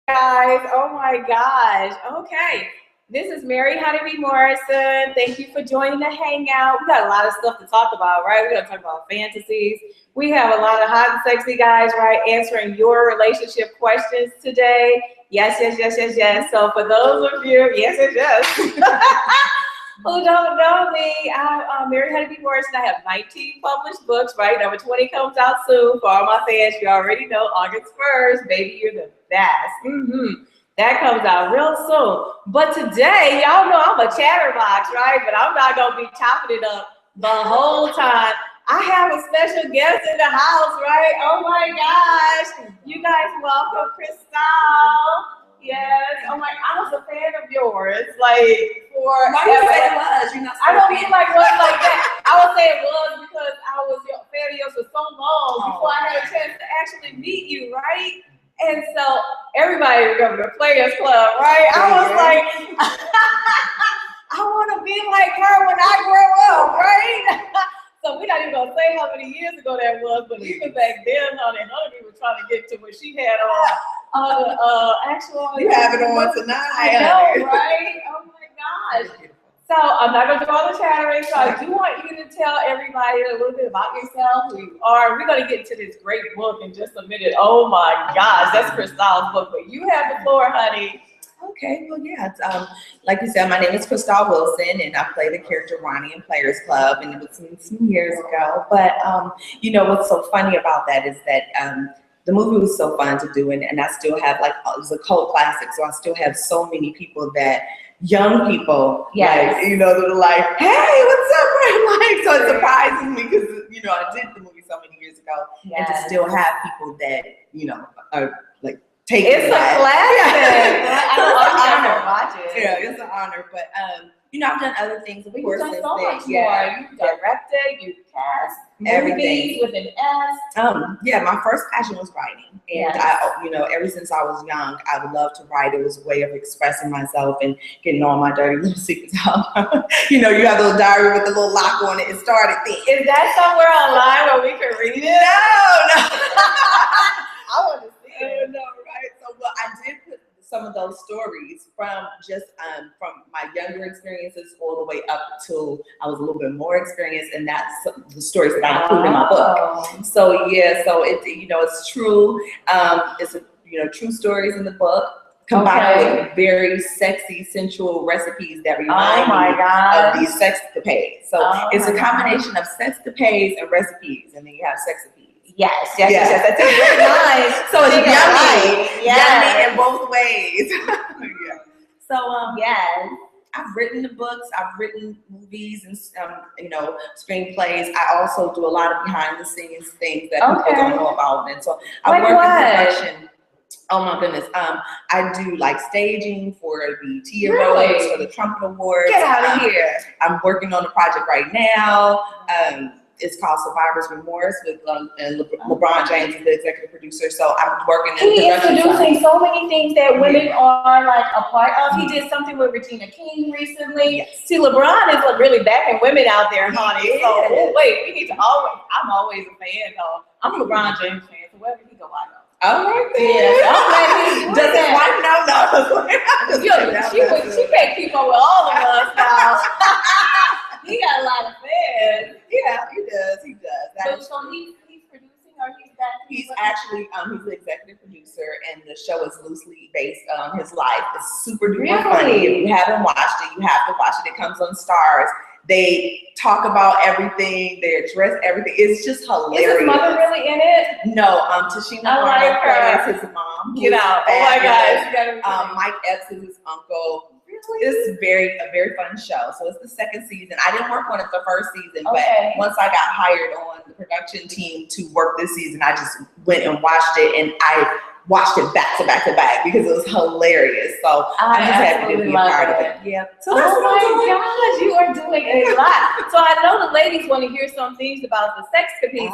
Guys, oh my gosh. Okay. This is Mary Honeybee Morrison. Thank you for joining the hangout. We got a lot of stuff to talk about, right? We're gonna talk about fantasies. We have a lot of hot and sexy guys, right, answering your relationship questions today. Yes, yes, yes, yes, yes. So for those of you, yes, yes, yes. Who don't know me, I'm Mary Honeybee Morrison. I have 19 published books, right? Number 20 comes out soon. For all my fans, you already know, August 1st. Baby, you're the best. That comes out real soon. But today, y'all know I'm a chatterbox, right? But I'm not going to be chopping it up the whole time. I have a special guest in the house, right? Oh my gosh. You guys welcome Crystal. Yes. Oh my, I was a fan of yours, like for. Why you say it was? You're not. I don't mean like was like that. I would say it was because I was your fan of yours for so long before I had a chance to actually meet you, right? And so everybody remember the Players Club, right? I was like, I want to be like her when I grow up, right? So we're not even gonna say how many years ago that was, but even back then, honey, Honeybee was trying to get to what she had on. Actual. You have it on tonight. I know, right? Oh my gosh. So I'm not gonna do all the chattering. So I do want you to tell everybody a little bit about yourself, who you are. We're gonna get to this great book in just a minute. Oh my gosh, that's Crystal's book, but you have the floor, honey. Okay, well, yeah, like you said, my name is Crystal Wilson, and I play the character Ronnie in Players Club, and it was some years ago. But you know what's so funny about that is that the movie was so fun to do, and I still have, like, it was a cult classic, so I still have so many people young people, yes, like, you know, that are like, hey, what's up, right? Like, so it surprises me because, you know, I did the movie so many years ago, and to still have people that, you know, are like, it's a classic. I don't watch it. Yeah, it's an honor. But you know, I've done other things, of course. You've done so much more. You directed, you cast everything movies with an S. Yeah, my first passion was writing, and I, you know, ever since I was young, I would love to write. It was a way of expressing myself and getting all my dirty little secrets out. You know, you have a little diary with a little lock on it. It started then. Is that somewhere online where we can read it? No. I want to see it. No, right? So, well, I did put some of those stories from just from my younger experiences all the way up till I was a little bit more experienced, and that's the stories that I include in my book. So yeah, so it, you know, it's true. It's you know, true stories in the book, combined with very sexy, sensual recipes that remind me of these sexcapades. So it's a combination of sexcapades and recipes, and then you have sexapades. Yes. That's very nice. So it's yummy in both ways. So yes, I've written the books, I've written movies, and you know, screenplays. I also do a lot of behind the scenes things that people don't know about, and so I work in production. Oh my goodness. I do like staging for the Tia Awards, for the Trumpet Awards. Get out of here. I'm working on a project right now. It's called Survivor's Remorse with LeBron James is the executive producer. So I'm working in He is producing so many things that women are like a part of. He did something with Regina King recently. Yes. See, LeBron is like really backing women out there, honey. So wait, we need to I'm always a fan though. I'm a LeBron James fan, so wherever he go, I go. Oh my God. Yes, I'm glad does his wife know? She can't keep up with all of us now. He got a lot of fans. Yeah, he does. So he's producing, or he's actually he's the executive producer, and the show is loosely based on his life. It's super duper funny. If you haven't watched it, you have to watch it. It comes on Stars. They talk about everything. They address everything. It's just hilarious. Is his mother really in it? No, Tashina plays his mom. Get out! Oh my God! Mike Epps is his uncle. It's a very fun show. So it's the second season. I didn't work on it the first season, but once I got hired on the production team to work this season, I just went and watched it, and I watched it back to back to back because it was hilarious. So I'm just happy to be a part of it. Yeah. So that's gosh, you are doing a lot. So I know the ladies want to hear some things about the sexcapades.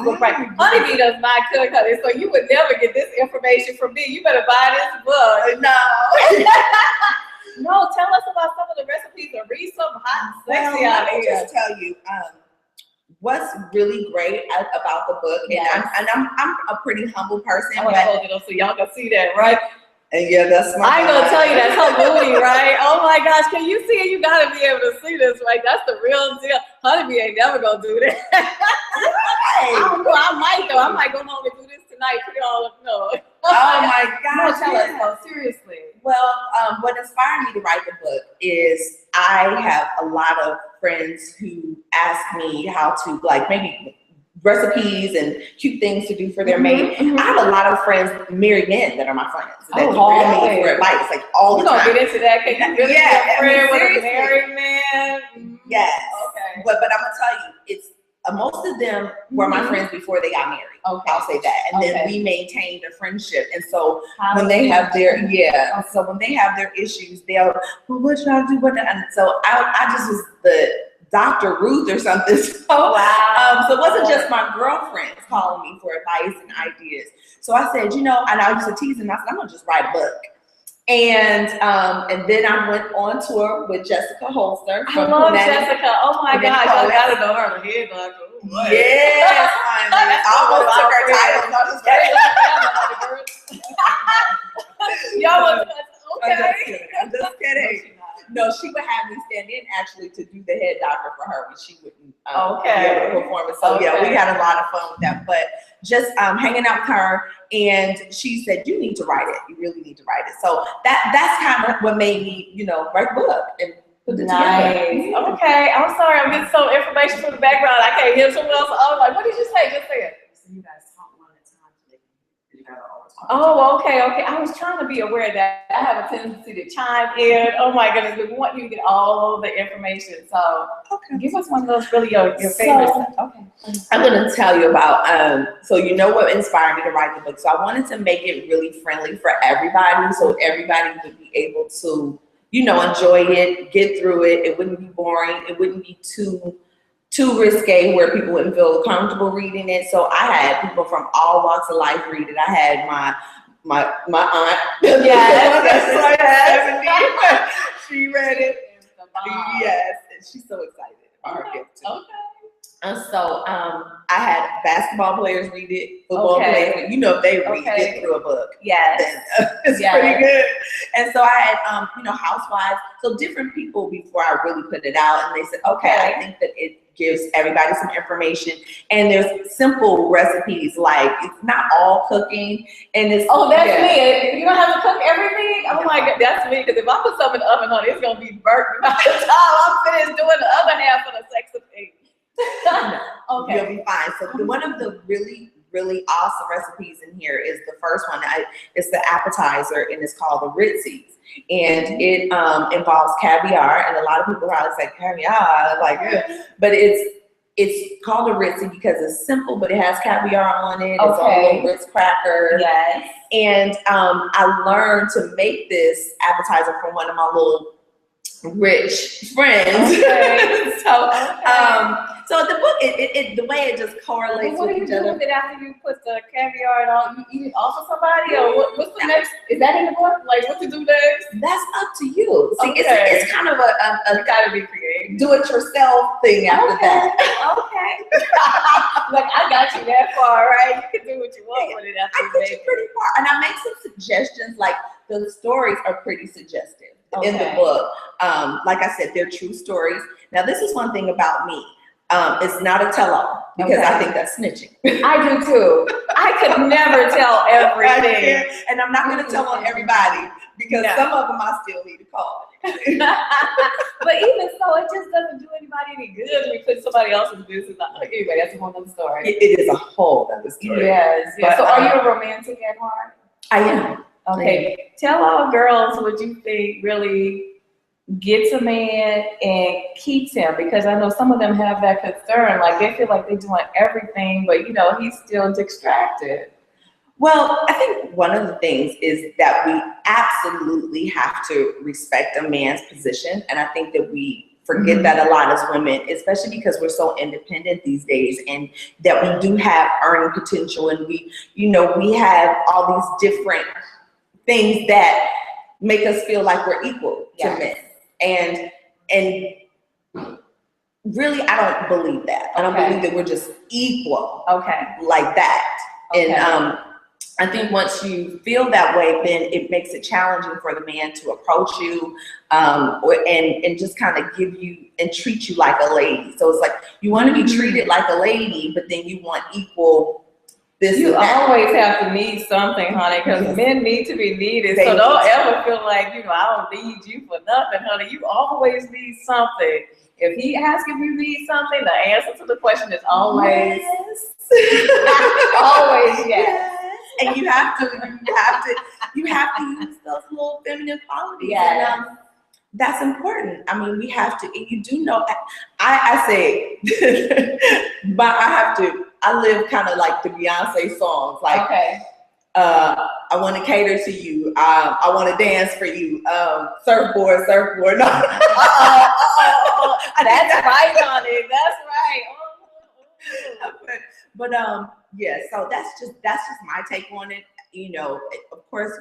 Honeybee does not cook, honey, so you would never get this information from me. You better buy this book. No. No, tell us about some of the recipes and read some hot and sexy out here. I'll just tell you, what's really great about the book, and I'm a pretty humble person. I want to hold it up so y'all can see that, right? And yeah, that's my I ain't gonna tell you that's her booty, right? Oh my gosh, can you see it? You gotta be able to see this, right? That's the real deal. Honeybee ain't never gonna do that. I don't know. I might though. I might go home and do this tonight. Put it all up. No. Oh my gosh. No, tell us though, seriously. Well, what inspired me to write the book is I have a lot of friends who ask me how to, like, maybe recipes and cute things to do for their mate. I have a lot of friends, married men, that are my friends that call me for advice, like all the time. We're gonna get into that. Can you really be a friend with a married man? Yes. Okay. But I'm gonna tell you, it's most of them were my friends before they got married. Okay. I'll say that. And then we maintained a friendship. And so when they have their so when they have their issues, they'll, well, what should I do? And so I just was the Dr. Ruth or something. So, so it wasn't just my girlfriends calling me for advice and ideas. So I said, and I used to tease them. I said, I'm gonna just write a book. And then I went on tour with Jessica Holster. I love Jessica. Oh my gosh, I gotta know her. The head doctor. Yes, finally. I almost took her title. I'm just kidding. Y'all was okay. I'm just kidding. No, she would have me stand in actually to do the head doctor for her when she wouldn't be able to perform it. So yeah, we had a lot of fun with that. But just hanging out with her, and she said, "You need to write it. You really need to write it." So that's kind of what made me, write the book and put it together. Okay, I'm sorry, I'm getting some information from the background. I can't hear someone else. I was like, "What did you say?" Just say it. So you guys talk one at a time to make it together all the time. Oh, okay. I was trying to be aware that I have a tendency to chime in. Oh my goodness, we want you to get all the information. So give us one of those really your favorites. Okay. I'm going to tell you about, so what inspired me to write the book. So I wanted to make it really friendly for everybody, so everybody would be able to, enjoy it, get through it. It wouldn't be boring. It wouldn't be too risque where people wouldn't feel comfortable reading it. So I had people from all walks of life read it. I had my aunt. Yes. She read it. Yes, and she's so excited about her gift too. Okay. And so I had basketball players read it, football players. If they get through a book, then it's pretty good. And so I had housewives, so different people before I really put it out, and they said, I think that it gives everybody some information, and there's simple recipes, like it's not all cooking, and it's that's me. You don't have to cook everything. Oh my god, that's me. Because if I put something in the oven, honey, it's gonna be burnt by the time I'm finished doing the other half of the sex appeal. You'll be fine. So one of the really, really awesome recipes in here is the first one. It's the appetizer, and it's called the Ritzies. And it involves caviar, and a lot of people probably say caviar, but it's called a Ritzy because it's simple, but it has caviar on it. It's a little Ritz cracker. Yes. And I learned to make this appetizer from one of my little rich friends. So the book, the way it just correlates with each other. What do you do with it after you put the caviar and all? You eat it off of somebody, or what's the next? Is that in the book? Like what to do next? That's up to you. See, it's kind of you gotta be creative, do-it-yourself thing after that. Okay. Like I got you that far, right? You can do what you want with it after I get you pretty far, and I make some suggestions. Like the stories are pretty suggestive in the book. Like I said, they're true stories. Now, this is one thing about me. It's not a tell-all because I think that's snitching. I do too. I could never tell everything. And I'm not going to tell on everybody because some of them I still need to call. But even so, it just doesn't do anybody any good when you put somebody else's business on. Anyway, that's a whole other story. It is a whole other story. Yes. But, so are you a romantic at heart? I am. Okay. Tell all girls what you think really gets a man and keeps him, because I know some of them have that concern, like they feel like they're doing everything, but he's still distracted. Well, I think one of the things is that we absolutely have to respect a man's position, and I think that we forget that a lot as women, especially because we're so independent these days, and that we do have earning potential, and we have all these different things that make us feel like we're equal to men. And really, I don't believe that. I don't believe that we're just equal like that. And I think once you feel that way, then it makes it challenging for the man to approach you, and just kind of give you and treat you like a lady. So it's like you want to be treated like a lady, but then you want equal this. You and that. always have to need something, honey, because men need to be needed. So don't ever feel like, I don't need you for nothing, honey. You always need something. If he asks if you need something, the answer to the question is always yes. always yes. And you have to use those little feminine qualities. Yes. And that's important. I mean, we have to, and you do know, I say, but I live kind of like the Beyonce songs, like, okay. I want to cater to you. I want to dance for you. Surfboard. No. That's right, honey. That's right. But yeah. So that's just my take on it. Of course,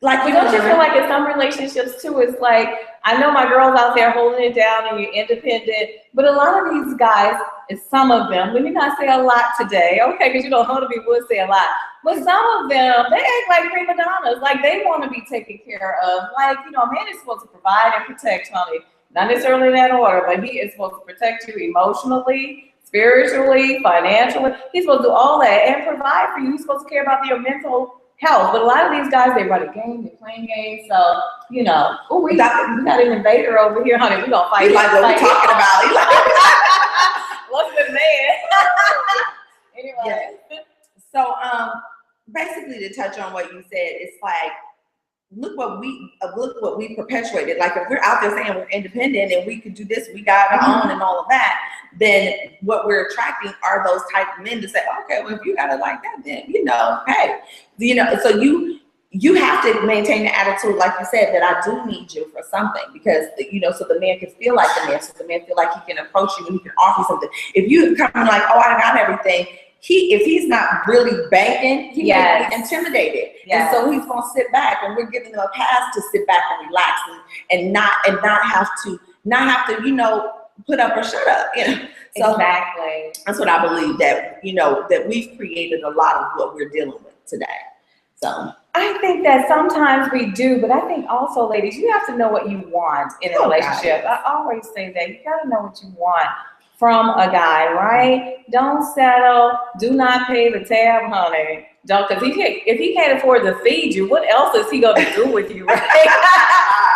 like But don't you feel like in some relationships too, it's like, I know my girls out there holding it down and you're independent, but a lot of these guys, and some of them, let me not say a lot today, okay, because Hunter would say a lot, but some of them, they act like prima donnas, like they want to be taken care of. Like, a man is supposed to provide and protect, honey. Not necessarily in that order, but he is supposed to protect you emotionally, spiritually, financially. He's supposed to do all that and provide for you. He's supposed to care about your mental health. But a lot of these guys, they run a game, they're playing games. So, we got an invader over here, honey. We're going to fight. Like what we're talking about. What's the man? Anyway. Yeah. So, basically to touch on what you said, it's like, look what we perpetuated. Like if we're out there saying we're independent and we could do this, we got our own and all of that, then what we're attracting are those type of men to say, okay, well, if you got it like that, then hey, so you have to maintain the attitude, like you said, that I do need you for something, because so the man can feel like the man, so the man feel like he can approach you and he can offer you something. If you come like, oh, I got everything, if he's not really banking, he may be intimidated. Yes. And so he's gonna sit back, and we're giving him a pass to sit back and relax and not have to put up or shut up. So exactly. That's what I believe, that that we've created a lot of what we're dealing with today. So I think that sometimes we do, but I think also, ladies, you have to know what you want in a relationship. I always say that you gotta know what you want from a guy, right? Don't settle. Do not pay the tab, honey. Don't, because if he can't afford to feed you, what else is he gonna do with you, right?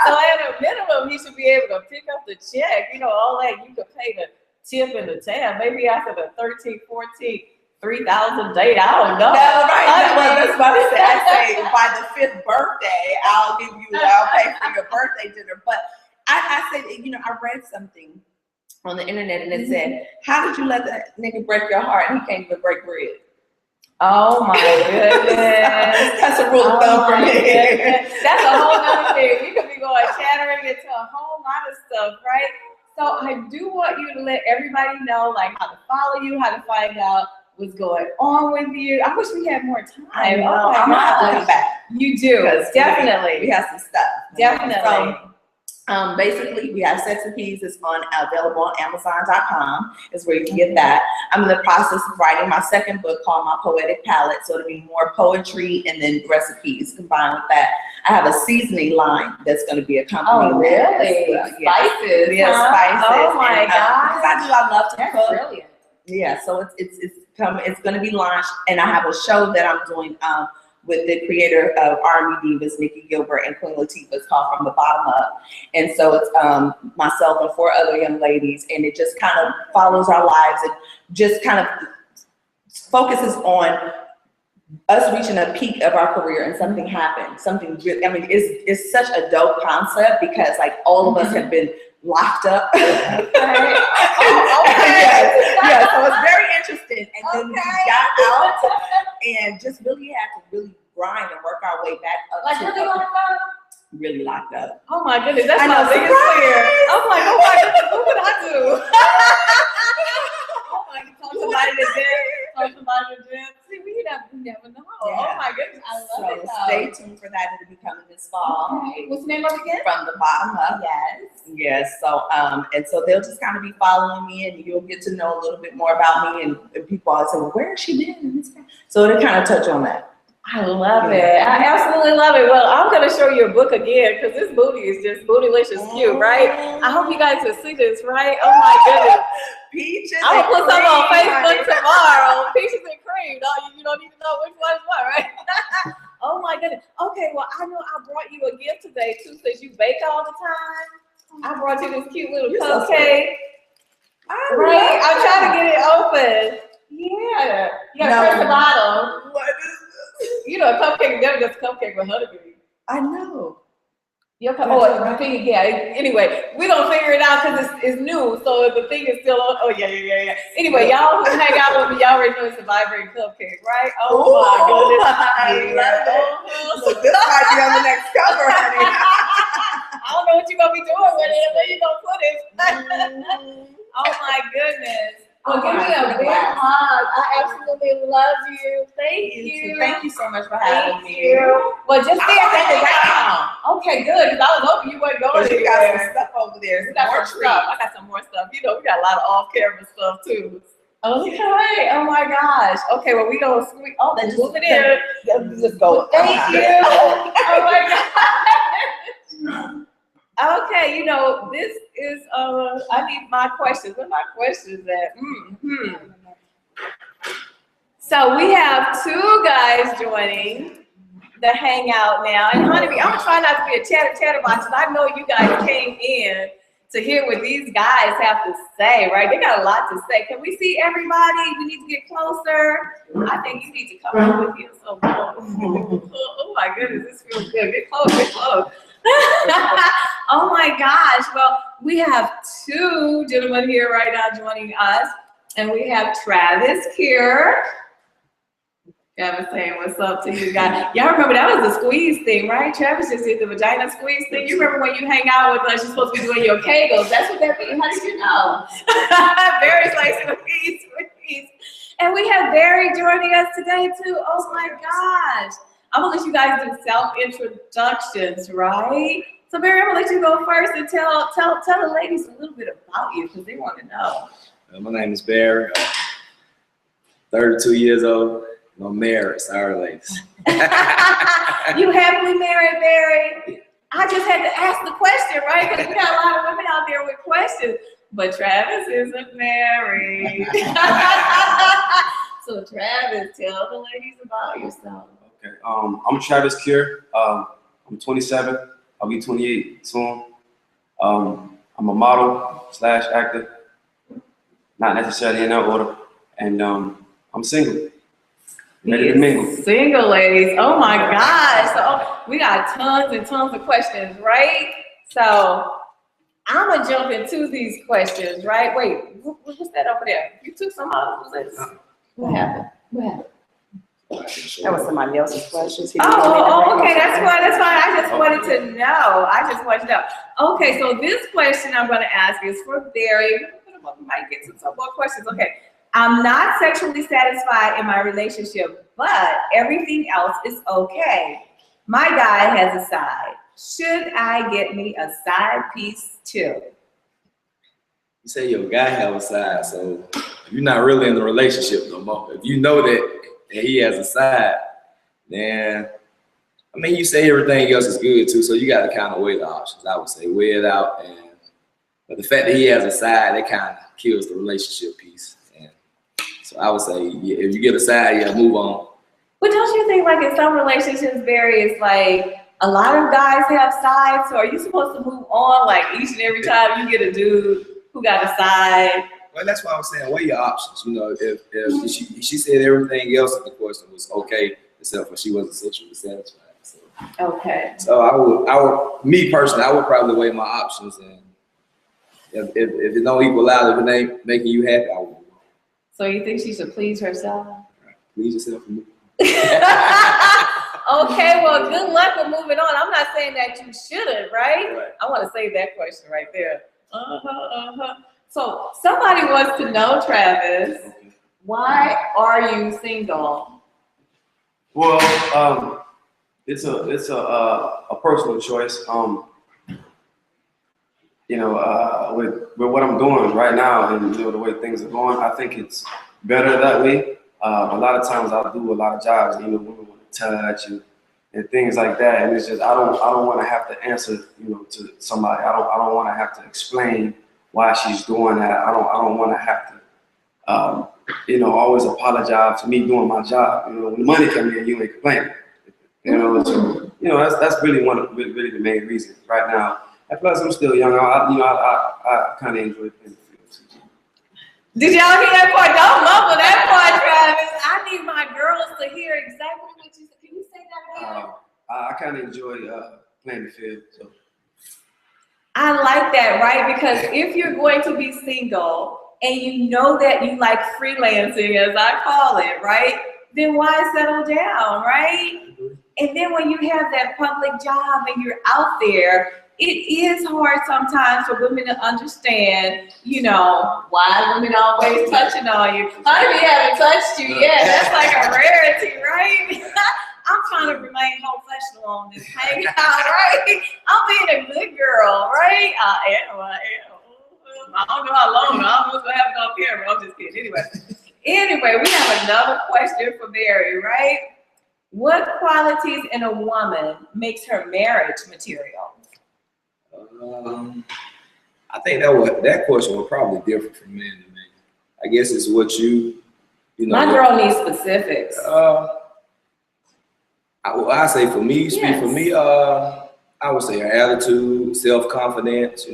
So at a minimum, he should be able to pick up the check. All that you could pay the tip and the tab. Maybe after the 13, 14, 3,000 date, I don't know. That's what I say. By the 5th birthday, I'll pay for your birthday dinner. But I say that, I read something on the internet and it said, how did you let that nigga break your heart and he can't even break bread? Oh my goodness. That's a rule of thumb for me. That's a whole other thing. We could be going chattering into a whole lot of stuff, right? So I do want you to let everybody know, like, how to follow you, how to find out what's going on with you. I wish we had more time. I know. I'm gonna have to come back. You do, definitely. We have some stuff. Definitely. Basically, we have Sex and Peas. It's available on Amazon.com. Is where you can get that. I'm in the process of writing my second book called My Poetic Palette. So it'll be more poetry and then recipes combined with that. I have a seasoning line that's going to be accompanying. Oh, really? Spices. Yeah, spices. Oh my God. Because I love to cook. Brilliant. Yeah, so it's going to be launched, and I have a show that I'm doing with the creator of R&B Divas, Nikki Gilbert, and Queen Latifah. It's called From the Bottom Up. And so it's myself and 4 other young ladies, and it just kind of follows our lives and just kind of focuses on us reaching a peak of our career and something happened. Something really, it's such a dope concept because like all of us have been locked up. Okay. Yeah, so it's very interesting. And then we got out and just really had to really grind and work our way back up. Like really locked up? Really locked up. Oh my goodness, that's my biggest fear. I'm like, oh my goodness, what would I do? Oh my, talk somebody to death. See, never know. Yeah. Oh my goodness, I love it. So stay tuned for that. It'll be coming this fall. Okay. What's the name of it again? From the bottom up. Yes. Yes. So and so they'll just kind of be following me, and you'll get to know a little bit more about me. And people always say, well, where has she been? So it'll kind of touch on that. I love it. I absolutely love it. Well, I'm gonna show you a book again because this booty is just bootylicious cute, right? I hope you guys can see this, right? Oh my goodness. Peaches. I'm gonna put some on Facebook honey. tomorrow. Peaches and cream. No, you don't even know which one is what, right? Oh my goodness. Okay, well, I know I brought you a gift today too, since you bake all the time. I brought you this cute little cupcake. Right? I'm trying to get it open. Yeah. You gotta press the bottom. What is this? You know, a cupcake is never just a cupcake with honeybee. I know. Your thing, yeah. Anyway, we're gonna figure it out because it's new, so the thing is still on. Oh yeah. Anyway, y'all who hang out with me, y'all already know it's a vibrating cupcake, right? Oh my goodness. I love it. So this might be on the next cover, honey. I don't know what you're gonna be doing with it, where you gonna put it. Oh my goodness. Well, give me a big hug. I absolutely love you. Thank you. Thank you so much for having Thank me. you. Well, just stay I'm around. Okay, good. Because I was hoping you weren't going You got some anywhere. stuff over there. We got some stuff. I got some more stuff. You know, we got a lot of off-camera stuff too. Okay. Oh my gosh. Okay. Well, we gonna squeeze. Oh, let's move it in. Just go. Thank you. Oh my god. Okay, you know, this is I need my questions. Where are my questions at? So we have two guys joining the hangout now. And Honeybee, I'm gonna try not to be a chatterbox, because I know you guys came in to hear what these guys have to say, right? They got a lot to say. Can we see everybody? We need to get closer. I think you need to come up with you. So oh my goodness, this feels good. Get close, get close. Oh my gosh. Well, we have two gentlemen here right now joining us. And we have Travis here. Travis saying what's up to you guys. Y'all remember that was the squeeze thing, right? Travis just did the vagina squeeze thing. You remember when you hang out with us, you're supposed to be doing your kegels. That's what that means. How did you know? Barry's like squeeze. And we have Barry joining us today too. Oh my gosh. I'm gonna let you guys do self-introductions, right? So Barry, I'm gonna let you go first and tell the ladies a little bit about you because they want to know. My name is Barry. 32 years old. I'm married. Sorry, ladies. You happily married, Barry? I just had to ask the question, right? Because we got a lot of women out there with questions. But Travis isn't married. So Travis, tell the ladies about yourself. Okay. I'm Travis Cure. I'm 27. I'll be 28 soon. I'm a model / actor. Not necessarily in that order. And I'm single. Ready to mingle. Single ladies. Oh my gosh. So we got tons and tons of questions, right? So I'm gonna jump into these questions, right? Wait, what's that over there? You took some out of this. What happened? That was somebody else's questions. Oh, okay, that's fine. I just wanted to know. Okay, so this question I'm going to ask is for Barry. We might get to some more questions. Okay, I'm not sexually satisfied in my relationship, but everything else is okay. My guy has a side. Should I get me a side piece too? You say your guy have a side, so if you're not really in the relationship no more, if you know that he has a side, then I mean, you say everything else is good too, so you got to kind of weigh the options. I would say weigh it out, but the fact that he has a side, that kind of kills the relationship piece. And so I would say, yeah, if you get a side, yeah, move on. But don't you think, like in some relationships, Barry, it's like a lot of guys have sides, so are you supposed to move on like each and every time you get a dude who got a side? Well, that's why I was saying weigh your options. You know, if she said everything else in the question was okay, except for she wasn't sexually satisfied. So. Okay. So I would, me personally, I would probably weigh my options, and if it don't equal out, if it ain't making you happy, I would. So you think she should please herself? Right. Please yourself and move on. Okay, well, good luck with moving on. I'm not saying that you shouldn't, right? Right. I want to save that question right there. So somebody wants to know, Travis, Okay. why are you single? Well, it's a personal choice. With what I'm doing right now and the way things are going, I think it's better that way. A lot of times I do a lot of jobs, women want to touch and things like that, and it's just I don't want to have to answer, to somebody. I don't want to have to explain why she's doing that. I don't want to have to, always apologize for me doing my job. When the money comes in, you ain't complaining. So, that's really really the main reasons right now. And plus, I'm still young. I kind of enjoy playing the field too. Did y'all hear that part? Don't mumble that part, Travis. I need my girls to hear exactly what you said. Can you say that again? I kind of enjoy playing the field. So. I like that, right? Because if you're going to be single and you know that you like freelancing, as I call it, right? Then why settle down, right? And then when you have that public job and you're out there, it is hard sometimes for women to understand, why women always touching on you. Honey, we haven't touched you yet. That's like a rarity, right? I'm trying to remain professional on this hangout, right? I'm being a good girl, right? I am. I don't know how long. I don't know what's going to happen on camera. I'm just kidding. Anyway, we have another question for Mary, right? What qualities in a woman makes her marriage material? I think that question would probably differ from man to man. I guess it's what My girl needs specifics. I say for me, speak for me. I would say her attitude, self-confidence. A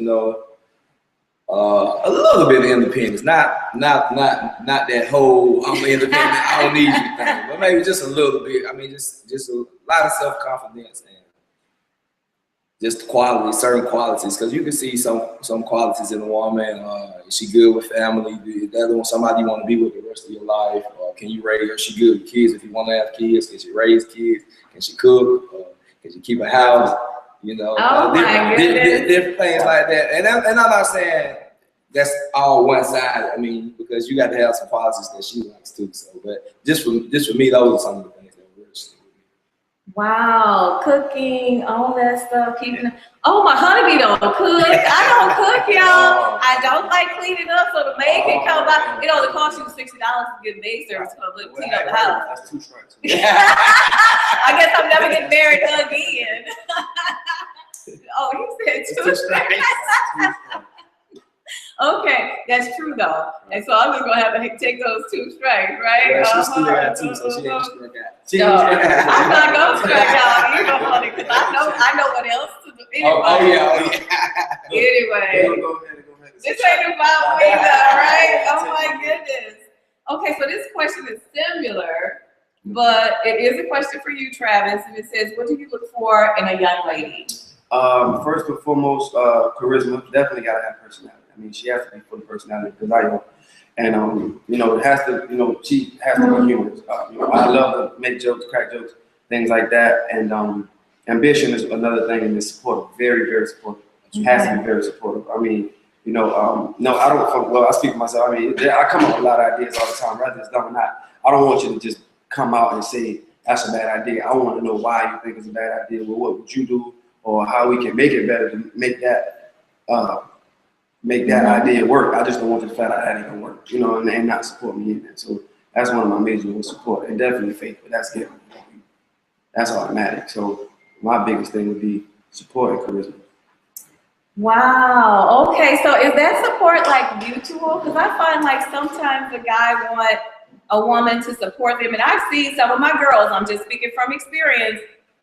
little bit of independence. Not that whole I'm independent. I don't need you thing, but maybe just a little bit. I mean, just a lot of self-confidence and just qualities, certain qualities, because you can see some qualities in a woman. Is she good with family? Is that somebody you want to be with the rest of your life? Can you raise her? Is she good with kids? If you want to have kids, can she raise kids? Can she cook? Can she keep a house? Different things like that. And I'm not saying that's all one side. I mean, because you got to have some qualities that she likes too. So, but just for me, those are some of the things that really stick with me. Wow, cooking, all that stuff, my honeybee don't cook. I don't cook, y'all. I don't like cleaning up, so the maid can come by. It only costs you $60 to get maid service to come clean up the house. That's 2 strikes. I guess I'm never getting married again. Oh, he said 2 strikes. Okay, that's true though. And so I'm just gonna have to take those 2 strikes, right? Yeah, she still got 2, so she ain't struck out. I'm not gonna strike out. You're gonna funny because I know what else to do. Anyway. Anyway. Go ahead. This ain't about me though, right? Oh my goodness. Okay, so this question is similar, but it is a question for you, Travis, and it says, what do you look for in a young lady? First and foremost, charisma. Definitely gotta have personality. I mean, she has to be full of personality because I am. And, it has to, she has to be humorous. I love to make jokes, crack jokes, things like that. And ambition is another thing in this supportive, very, very supportive. She has to be very supportive. I mean, no, I don't, well, I speak for myself. I mean, I come up with a lot of ideas all the time, whether it's done or not. I don't want you to just come out and say, that's a bad idea. I want to know why you think it's a bad idea. Well, what would you do? Or how we can make it better to make that idea work. I just don't want you to find out that ain't gonna work, and not support me in that. So that's one of my major ones, support, and definitely faith, but that's given. That's automatic. So my biggest thing would be support and charisma. Wow. Okay. So is that support like mutual? Because I find like sometimes a guy want a woman to support them, and I've seen some of my girls. I'm just speaking from experience.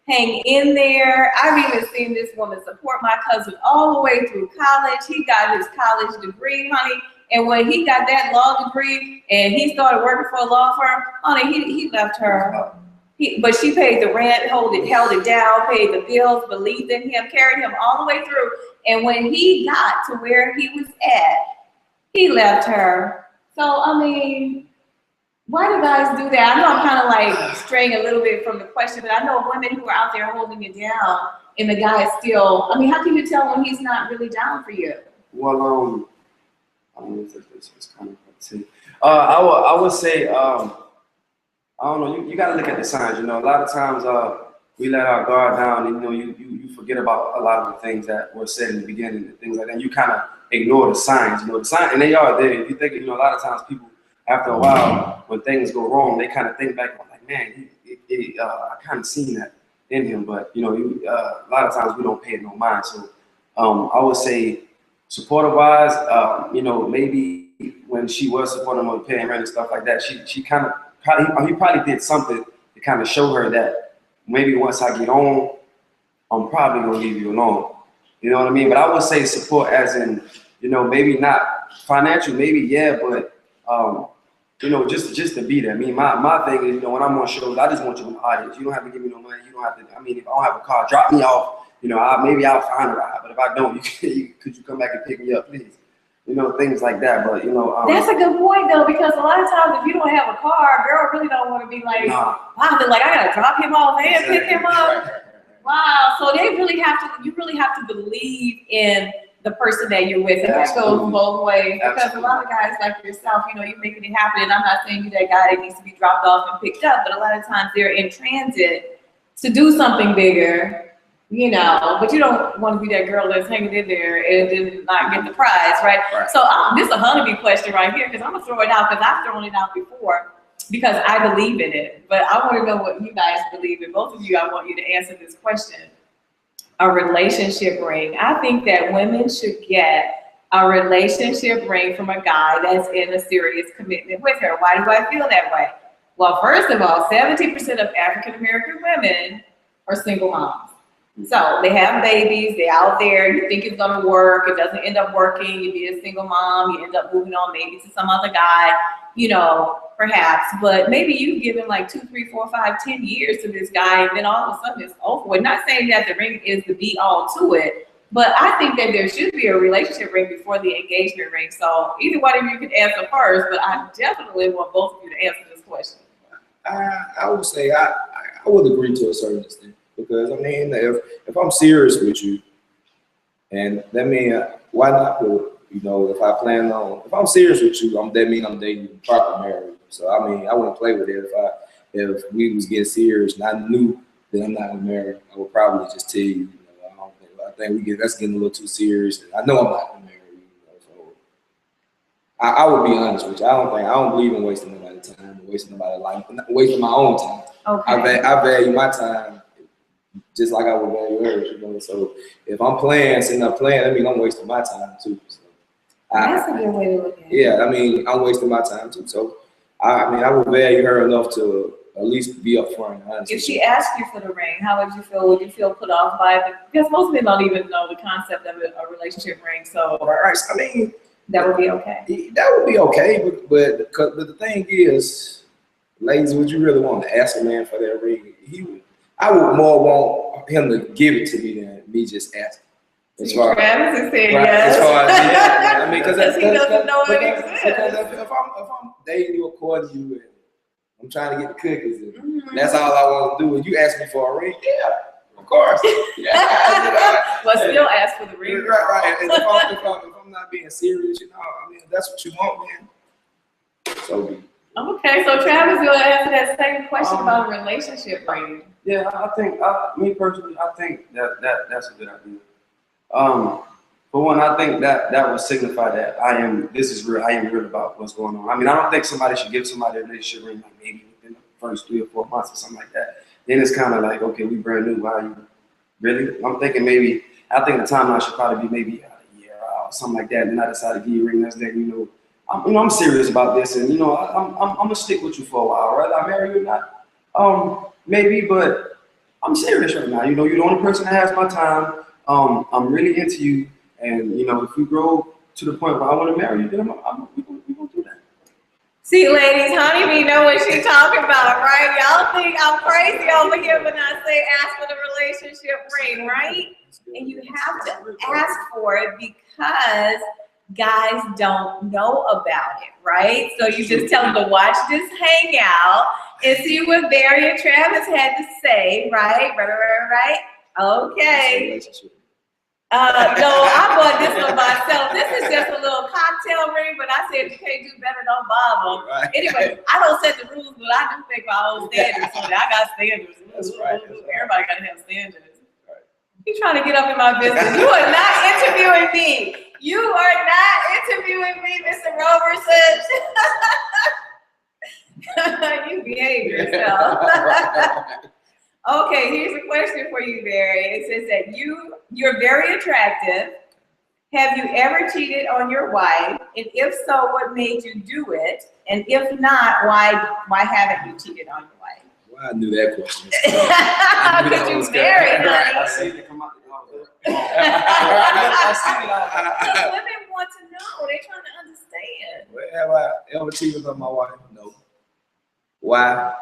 Hang in there. I've even seen this woman support my cousin all the way through college. He got his college degree, honey. And when he got that law degree and he started working for a law firm, honey, he left her. But she paid the rent, held it down, paid the bills, believed in him, carried him all the way through. And when he got to where he was at, he left her. So, I mean, why do guys do that? I know I'm kind of like straying a little bit from the question, but I know women who are out there holding it down, and the guy is still. I mean, how can you tell when he's not really down for you? Well, I don't know if it's kind of hard to say. I would say I don't know. You got to look at the signs. You know, a lot of times we let our guard down, and you know, you forget about a lot of the things that were said in the beginning and things like that. And you kind of ignore the signs. You know, the signs, and they are there. If you think, you know, a lot of times people, after a while, when things go wrong, they kind of think back, like, man, I kind of seen that in him. But you know, a lot of times we don't pay it no mind. So I would say, supportive wise, you know, maybe when she was supporting him with paying rent and stuff like that, she kind of he probably did something to kind of show her that maybe once I get on, I'm probably gonna leave you alone. You know what I mean? But I would say support as in, you know, maybe not financial, maybe yeah, but you know, just to be there. I mean, my thing is, you know, when I'm on shows, I just want you in the audience. You don't have to give me no money. You don't have to. I mean, if I don't have a car, drop me off. You know, maybe I'll find a ride. But if I don't, could you come back and pick me up, please? You know, things like that. But you know, that's a good point though, because a lot of times if you don't have a car, a girl really don't want to be like, wow, they're like, I gotta drop him off and pick him up. Wow, so they really have to. You really have to believe in the person that you're with, and that goes both ways. Because a lot of guys like yourself, you know, you're making it happen. And I'm not saying you're that guy that needs to be dropped off and picked up, but a lot of times they're in transit to do something bigger. You know, but you don't want to be that girl that's hanging in there and did not get the prize, right? So this is a honeybee question right here, because I'm gonna throw it out because I've thrown it out before because I believe in it. But I want to know what you guys believe in. Both of you, I want you to answer this question. A relationship ring. I think that women should get a relationship ring from a guy that's in a serious commitment with her. Why do I feel that way? Well, first of all, 70% of African American women are single moms. So they have babies, they're out there, you think it's gonna work, it doesn't end up working, you be a single mom, you end up moving on maybe to some other guy, you know, perhaps, but maybe you've given like 2, 3, 4, 5, 10 years to this guy, and then all of a sudden it's over with. Not saying that the ring is the be all to it, but I think that there should be a relationship ring before the engagement ring. So either one of you can answer first, but I definitely want both of you to answer this question. I would say I would agree to a certain extent. Because I mean, if I'm serious with you, and that means why not? You know, if I'm serious with you, that means I'm dating you, probably married you. So I mean, I wouldn't play with it if we was getting serious and I knew that I'm not gonna marry. I would probably just tell you. You know, I think that's getting a little too serious. I know I'm not gonna marry you. You know, so I would be honest with you. I don't believe in wasting nobody's time, wasting nobody's life, wasting my own time. Okay. I value my time just like I would value hers, you know. So if I'm sitting up playing, I mean I'm wasting my time too. So that's a good way to look at it. Yeah, I mean I'm wasting my time too. So I mean I would value her enough to at least be upfront and honest. If she asked you for the ring, how would you feel? Would you feel put off by it? Because most men don't even know the concept of a relationship ring. So I mean that would be okay. That would be okay, but the thing is, ladies, would you really want to ask a man for that ring? I would more want him to give it to me than me just asking. As far as yes. As far as yeah, I mean, because he doesn't know it exists. Because if I'm dating you or courting you, and I'm trying to get the cookies, and that's all I want to do. And you ask me for a ring, yeah, of course. Yeah. But still ask for the ring. Right. And if I'm not being serious, you know, I mean, if that's what you want, man. So be it. Okay, so Travis, you'll answer that same question about a relationship ring. Yeah, I think, me personally, I think that's a good idea. For one, I think that will signify that this is real. I am real about what's going on. I mean, I don't think somebody should give somebody a relationship ring like maybe within the first 3 or 4 months or something like that. Then it's kind of like, okay, we brand new. Why are you really? I'm thinking I think the timeline should probably be maybe a year out, something like that. And I decided to give you a ring next day. You know, I'm serious about this, and you know, I'm gonna stick with you for a while, whether I marry you or not. Maybe, but I'm serious right now. You know, you're the only person that has my time. I'm really into you, and you know, if we grow to the point where I want to marry you, then we're gonna do that. See, ladies, Honeybee know what she's talking about, right? Y'all think I'm crazy over here when I say ask for the relationship ring, right? And you have to ask for it because guys don't know about it, right? So you just tell them to watch this hangout and see what Barry and Travis had to say, right? Right. Okay. No, I bought this one myself. This is just a little cocktail ring, but I said if you can't do better, don't bother. Right. Anyway, I don't set the rules, but I do make my own standards. So I got standards. That's right. Everybody got to have standards. Right. You trying to get up in my business. You are not interviewing me. You are not interviewing me, Mr. Roberson. You behave yourself. Okay, here's a question for you, Barry. It says that you're very attractive. Have you ever cheated on your wife? And if so, what made you do it? And if not, why haven't you cheated on your wife? Well, I knew that question. Because you're married, honey. I see it come out. Women want to know. They're trying to understand. Well, have I ever cheated on my wife? No. Why?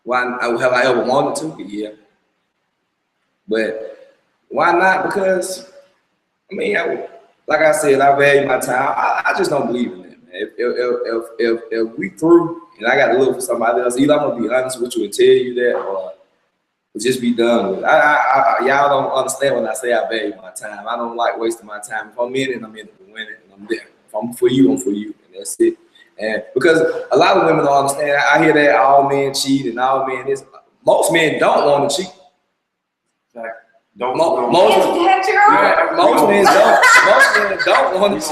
Have I ever wanted to? Yeah. But why not? Because, I mean, like I said, I value my time. I just don't believe in that, man. If we through and I got to look for somebody else, either I'm going to be honest with you and tell you that, or just be done with it. Y'all don't understand when I say I value my time. I don't like wasting my time. If I'm in it, I'm in it to win it, and I'm there. If I'm for you, I'm for you, and that's it. And because a lot of women don't understand, I hear that all men cheat and all men is. Most men don't want to cheat. Most men don't want to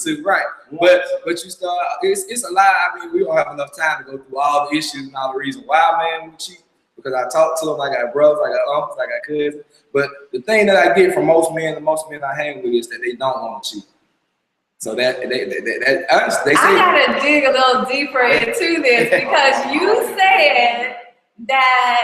cheat. Right. But you start, it's a lie. I mean, we don't have enough time to go through all the issues and all the reasons why, man, we cheat. Because I talk to them, I got brothers, I got uncles, I got cousins. But the thing that I get from most men, and most men I hang with, is that they don't want to cheat. So they say, I gotta dig a little deeper into this because you said that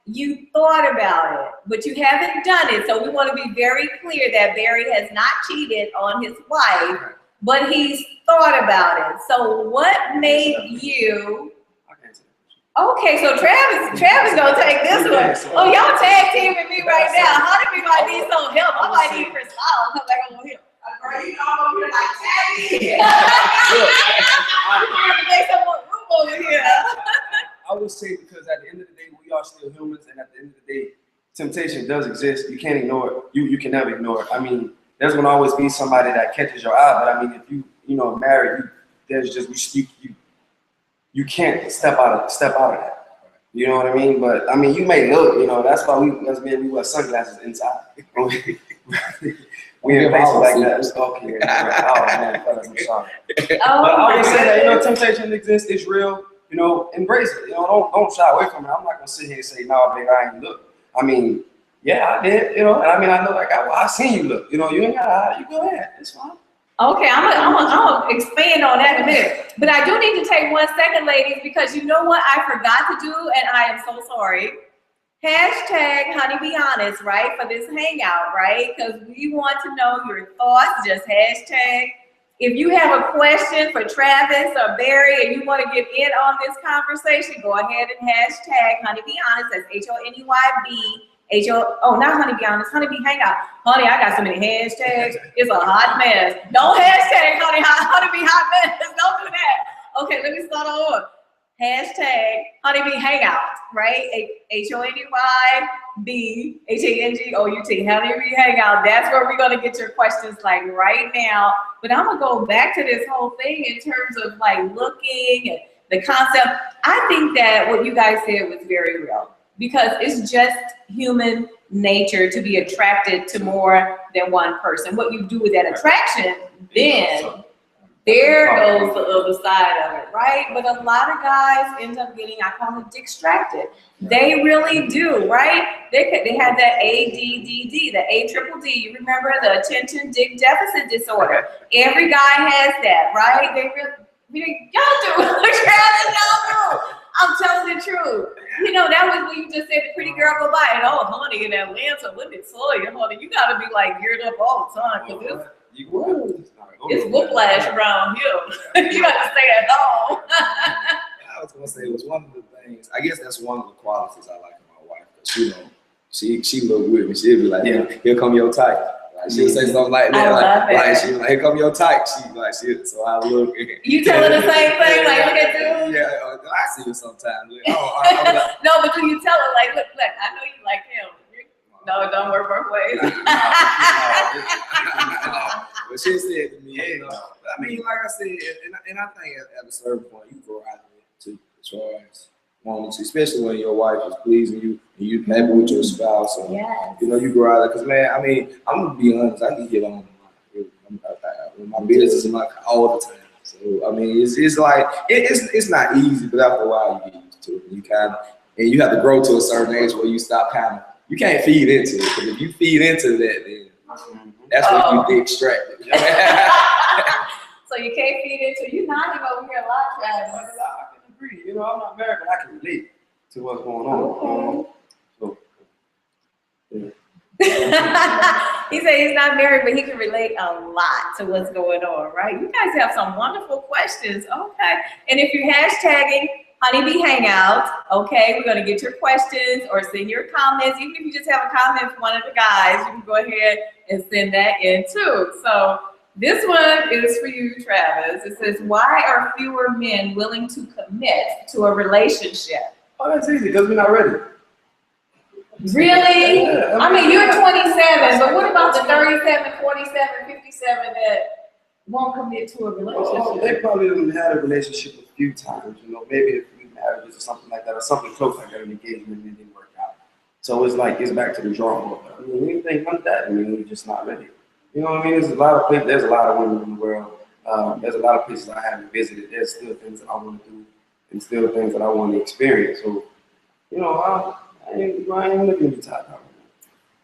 you thought about it, but you haven't done it. So we want to be very clear that Barry has not cheated on his wife, but he's thought about it. So what made you? Okay, so Travis gonna take this one. Oh, y'all tag teaming me right now. How do we might need some help? I might need Chris Hall come back on here. Girl, you know I'm over here like tagging. I'm gonna make some more room over here. I would say because at the end of the day, we are still humans, and at the end of the day, temptation does exist. You can't ignore it. You can never ignore it. I mean, there's gonna always be somebody that catches your eye, but I mean, if you know married, there's just you can't step out of that. You know what I mean? But I mean, you may look. You know, that's why we as men we wear sunglasses inside. We in places like that. Okay. Oh man, I'm sorry. But I would say that temptation exists. It's real. You know, embrace it. You know, don't shy away from it. I'm not gonna sit here and say, no, babe, I ain't look. I mean, yeah, I did. You know, and I mean, I know like I seen you look. You know, you ain't gotta. You go ahead. It's fine. Okay, I'm gonna expand on that in a minute. But I do need to take 1 second, ladies, because you know what I forgot to do, and I am so sorry. Hashtag honey be honest, right? For this hangout, right? Because we want to know your thoughts. Just hashtag. If you have a question for Travis or Barry and you want to get in on this conversation, go ahead and hashtag honey be honest. That's HONEYB. Not honey be honest, honey be hangout. Honey, I got so many hashtags. It's a hot mess. Don't hashtag honey be hot mess. Don't do that. Okay, let me start over. Hashtag honeybee hangout, right? HONEYB HANGOUT, honeybee hangout. That's where we're gonna get your questions like right now. But I'm gonna go back to this whole thing in terms of like looking and the concept. I think that what you guys said was very real because it's just human nature to be attracted to more than one person. What you do with that attraction, then there goes the other side of it, right? But a lot of guys end up getting, I call it distracted. They really do, right? They have that ADDD, the ADDD. You remember the attention deficit disorder? Every guy has that, right? They really, y'all do. Y'all do. I'm telling the truth. You know, that was when you just said the pretty girl go by and oh, honey, in Atlanta, let me tell you, honey, you gotta be like geared up all the time because it's whiplash around here. You gotta stay at home. I was gonna say it was one of the things. I guess that's one of the qualities I like in my wife. Cause you know, she look with me. She'll be like, yeah, here come your type. Like she'll say something like that. Like she like, here come your type. She like shit. So I look. You tell her the same thing. Like look at you. Yeah, I see it sometimes. Like, like, no, but when you tell her like, look, I know you like him. No, don't work both ways. But she said to me, hey, I mean, like I said, and I think at a certain point, you grow out of it too, as far as wanting to, especially when your wife is pleasing you and you happy with your spouse. And, Yes. you know, you grow out of it. Because, man, I mean, I'm going to be honest, I can get on my business like all the time. So, I mean, it's like, it's not easy, but after a while, you get used to it. You kind of, and you have to grow to a certain age where you stop kind of, you can't feed into it. Because if you feed into that, then that's when you get distracted. Mm-hmm. So you can't feed into, you're nodding over here a lot, Travis. I can agree. You know, I'm not married, but I can relate to what's going on. So, yeah. He said he's not married, but he can relate a lot to what's going on, right? You guys have some wonderful questions. Okay. And if you're hashtagging Honeybee Hangout, okay, we're going to get your questions or send your comments. Even if you just have a comment from one of the guys, you can go ahead and send that in too. So this one is for you, Travis. It says, why are fewer men willing to commit to a relationship? Oh, that's easy because we're not ready. Really? Yeah, I mean, you're 27, but what about the 37, 47, 57 that won't commit to a relationship? Oh, they probably done had a relationship a few times, you know, maybe a few marriages or something like that, or something close like that, an engagement, and it didn't work out. So it's like, it's back to the drawing board. I mean, anything like that, I mean, we're just not ready. You know what I mean? There's a lot of places, there's a lot of women in the world. There's a lot of places I haven't visited. There's still things that I want to do and still things that I want to experience. So, you know, I ain't looking to be tied down.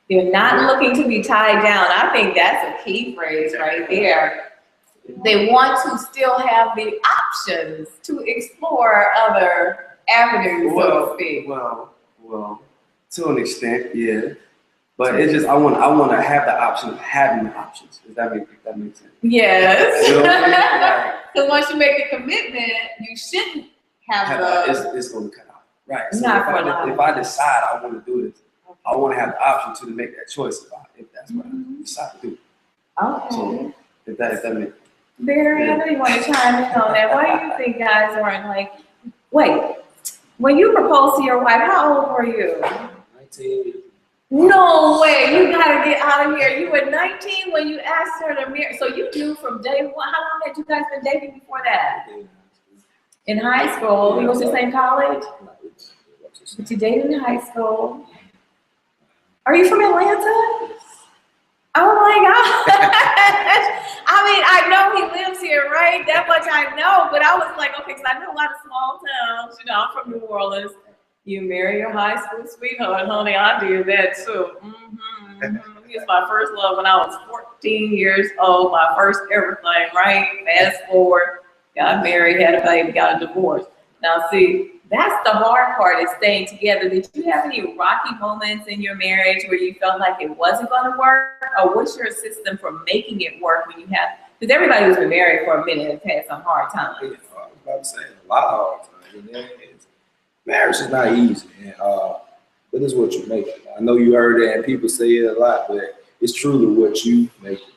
You're not looking to be tied down. I think that's a key phrase right there. They want to still have the options to explore other avenues, so to speak. Well, to an extent, yeah. But it's just I want to have the option of having the options. If that makes sense. Yes. You know what I mean? Because once you make the commitment, you shouldn't have the. It's going to cut out. Right. So Not for if I decide I want to do this, I want to have the option to make that choice if that's what I decide to do. Okay. So if that makes. Barry, I know you want to chime in on that. Why do you think guys aren't like, wait, when you proposed to your wife, how old were you? 19. No way, you gotta get out of here. You were 19 when you asked her to marry. So you knew from day one. How long had you guys been dating before that? In high school. You go to the same college? But you dated in high school. Are you from Atlanta? Oh my God. I mean, I know he lives here, right? That much I know, but I was like, okay, because I know a lot of small towns. You know, I'm from New Orleans. You marry your high school sweetheart, honey. I did that too. He was my first love when I was 14 years old, my first everything, right? Fast forward, got married, had a baby, got a divorce. Now, see, that's the hard part is staying together. Did you have any rocky moments in your marriage where you felt like it wasn't going to work? Or what's your system for making it work when you have, because everybody who's been married for a minute has had some hard times. I was about to say a lot of hard times. Marriage is not easy, man. But it's what you make it. I know you heard that and people say it a lot, but it's truly what you make it.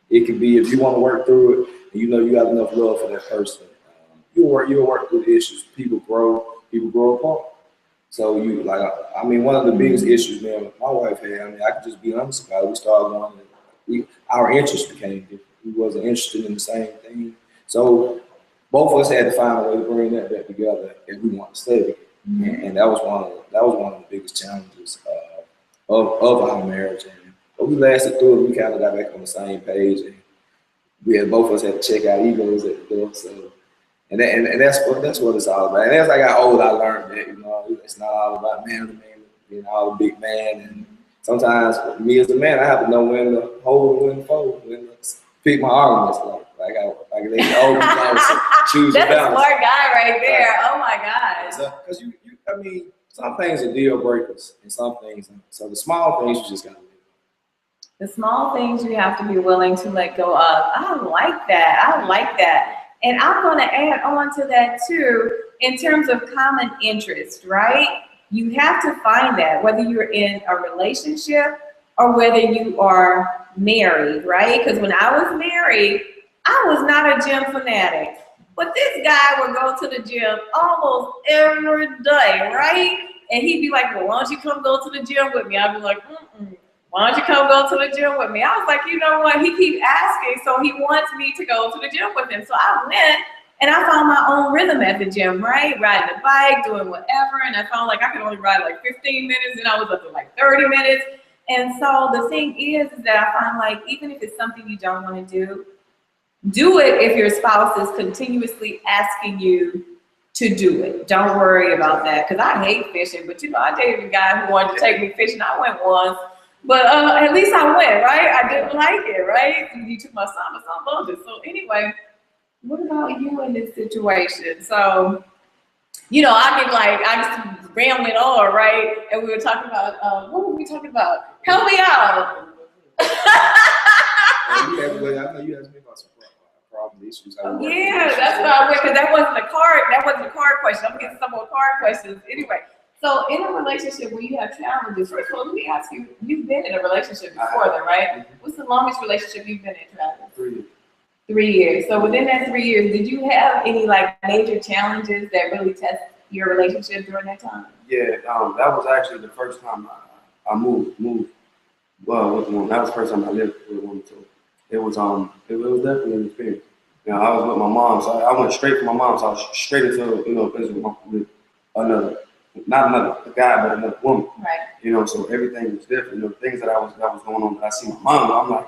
It can be if you want to work through it and you know you got enough love for that person. You'll work through the issues. People grow apart. So you like, I mean, one of the biggest issues, man, my wife had. I mean, I can just be honest about it. We started going. Our interests became different. We wasn't interested in the same thing. So both of us had to find a way to bring that back together if we want to stay together. And that was one of the biggest challenges of our marriage. But we lasted through it. We kind of got back on the same page, and both of us had to check our egos at the door. So. And that's what it's all about. And as I got older, I learned that, you know, it's not all about man to man, being all a big man. And sometimes me as a man, I have to know when to hold and when to fold, when to pick my arguments. Like they always choose a balance. That's a smart guy right there. Oh my God. Because I mean, some things are deal breakers, and some things. So the small things you just gotta live. The small things you have to be willing to let go of. I like that. And I'm going to add on to that too, in terms of common interest, right? You have to find that, whether you're in a relationship or whether you are married, right? Because when I was married, I was not a gym fanatic, but this guy would go to the gym almost every day, right? And he'd be like, well, why don't you come go to the gym with me? I'd be like, why don't you come go to the gym with me? I was like, you know what? He keeps asking, so he wants me to go to the gym with him. So I went, and I found my own rhythm at the gym, right? Riding the bike, doing whatever. And I found like I could only ride like 15 minutes, and I was up to like 30 minutes. And so the thing is that I find like, even if it's something you don't want to do it if your spouse is continuously asking you to do it. Don't worry about that, because I hate fishing, but you know, I dated a guy who wanted to take me fishing. I went once, but at least I went, right? I didn't like it, right? You took my son, my son loved it. So anyway, what about you in this situation? So, you know, I just rambling on, right? And we were talking about, what were we talking about? Help me out. I know you asked me about some problem issues. Yeah, that's what I went, because that wasn't a card question. I'm getting some more card questions. Anyway, so in a relationship where you have challenges, first of all, let me ask you, you've been in a relationship before then, right? What's the longest relationship you've been in, Travis? 3 years. 3 years. So within that 3 years, did you have any like major challenges that really test your relationship during that time? Yeah, that was actually the first time I moved. Well, with a woman. That was the first time I lived with a woman. So it was definitely an experience. You know, I was with my mom, so I went straight from my mom. So I was straight into business with another, not another guy, but another woman. Right. You know, so everything was different. You know, things that was going on. That I see my mom, I'm like,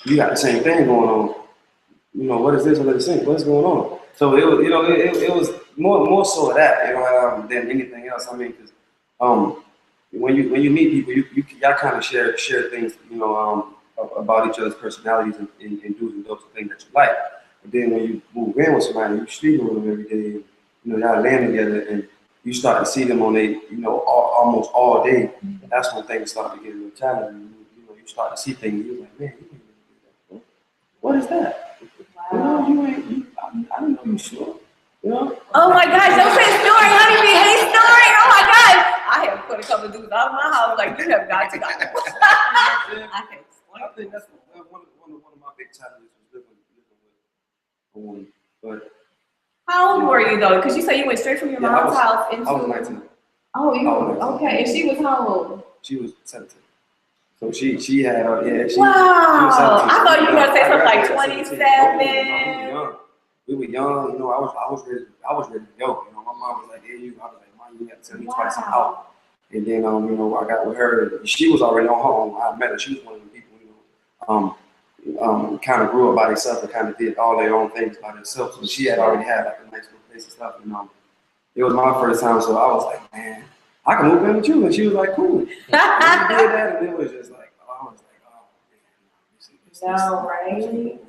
you got the same thing going on. You know, what is this? What's going on? So it was, it was more so of that, than anything else. I mean, because when you meet people, y'all kind of share things, about each other's personalities and do's and don'ts and things that you like. But then when you move in with somebody, you sleeping with them every day, y'all laying together, and you start to see them on almost all day. And that's when things start to get a little challenging. You start to see things, you're like, man, you can't do that. What is that? Wow. I don't know you sure. Oh my gosh, don't say snoring, honey. We hate snoring. Oh my gosh. I have put a couple of dudes out of my house like, you have got to go. I can't explain. I think that's one of my big challenges was living with a woman. But how old were you though? Because you say you went straight from your mom's house into. I was 19. Oh, you were okay. And she was how old? She was 17. So she had wow. She was 17. I thought you were gonna say something like 27. We were young. I was ready to go. My mom was like, "Hey, you." I was like, "Mom, you got to tell me twice I'm out." And then, I got with her. She was already on her own. I met her. She was one of the people, kind of grew up by themselves and kind of did all their own things by themselves. So she had already had like a nice little place and stuff. It was my first time, so I was like, man, I can move in with you. And she was like, cool. And we did that, and it was just like, I was like, oh, man. No, right?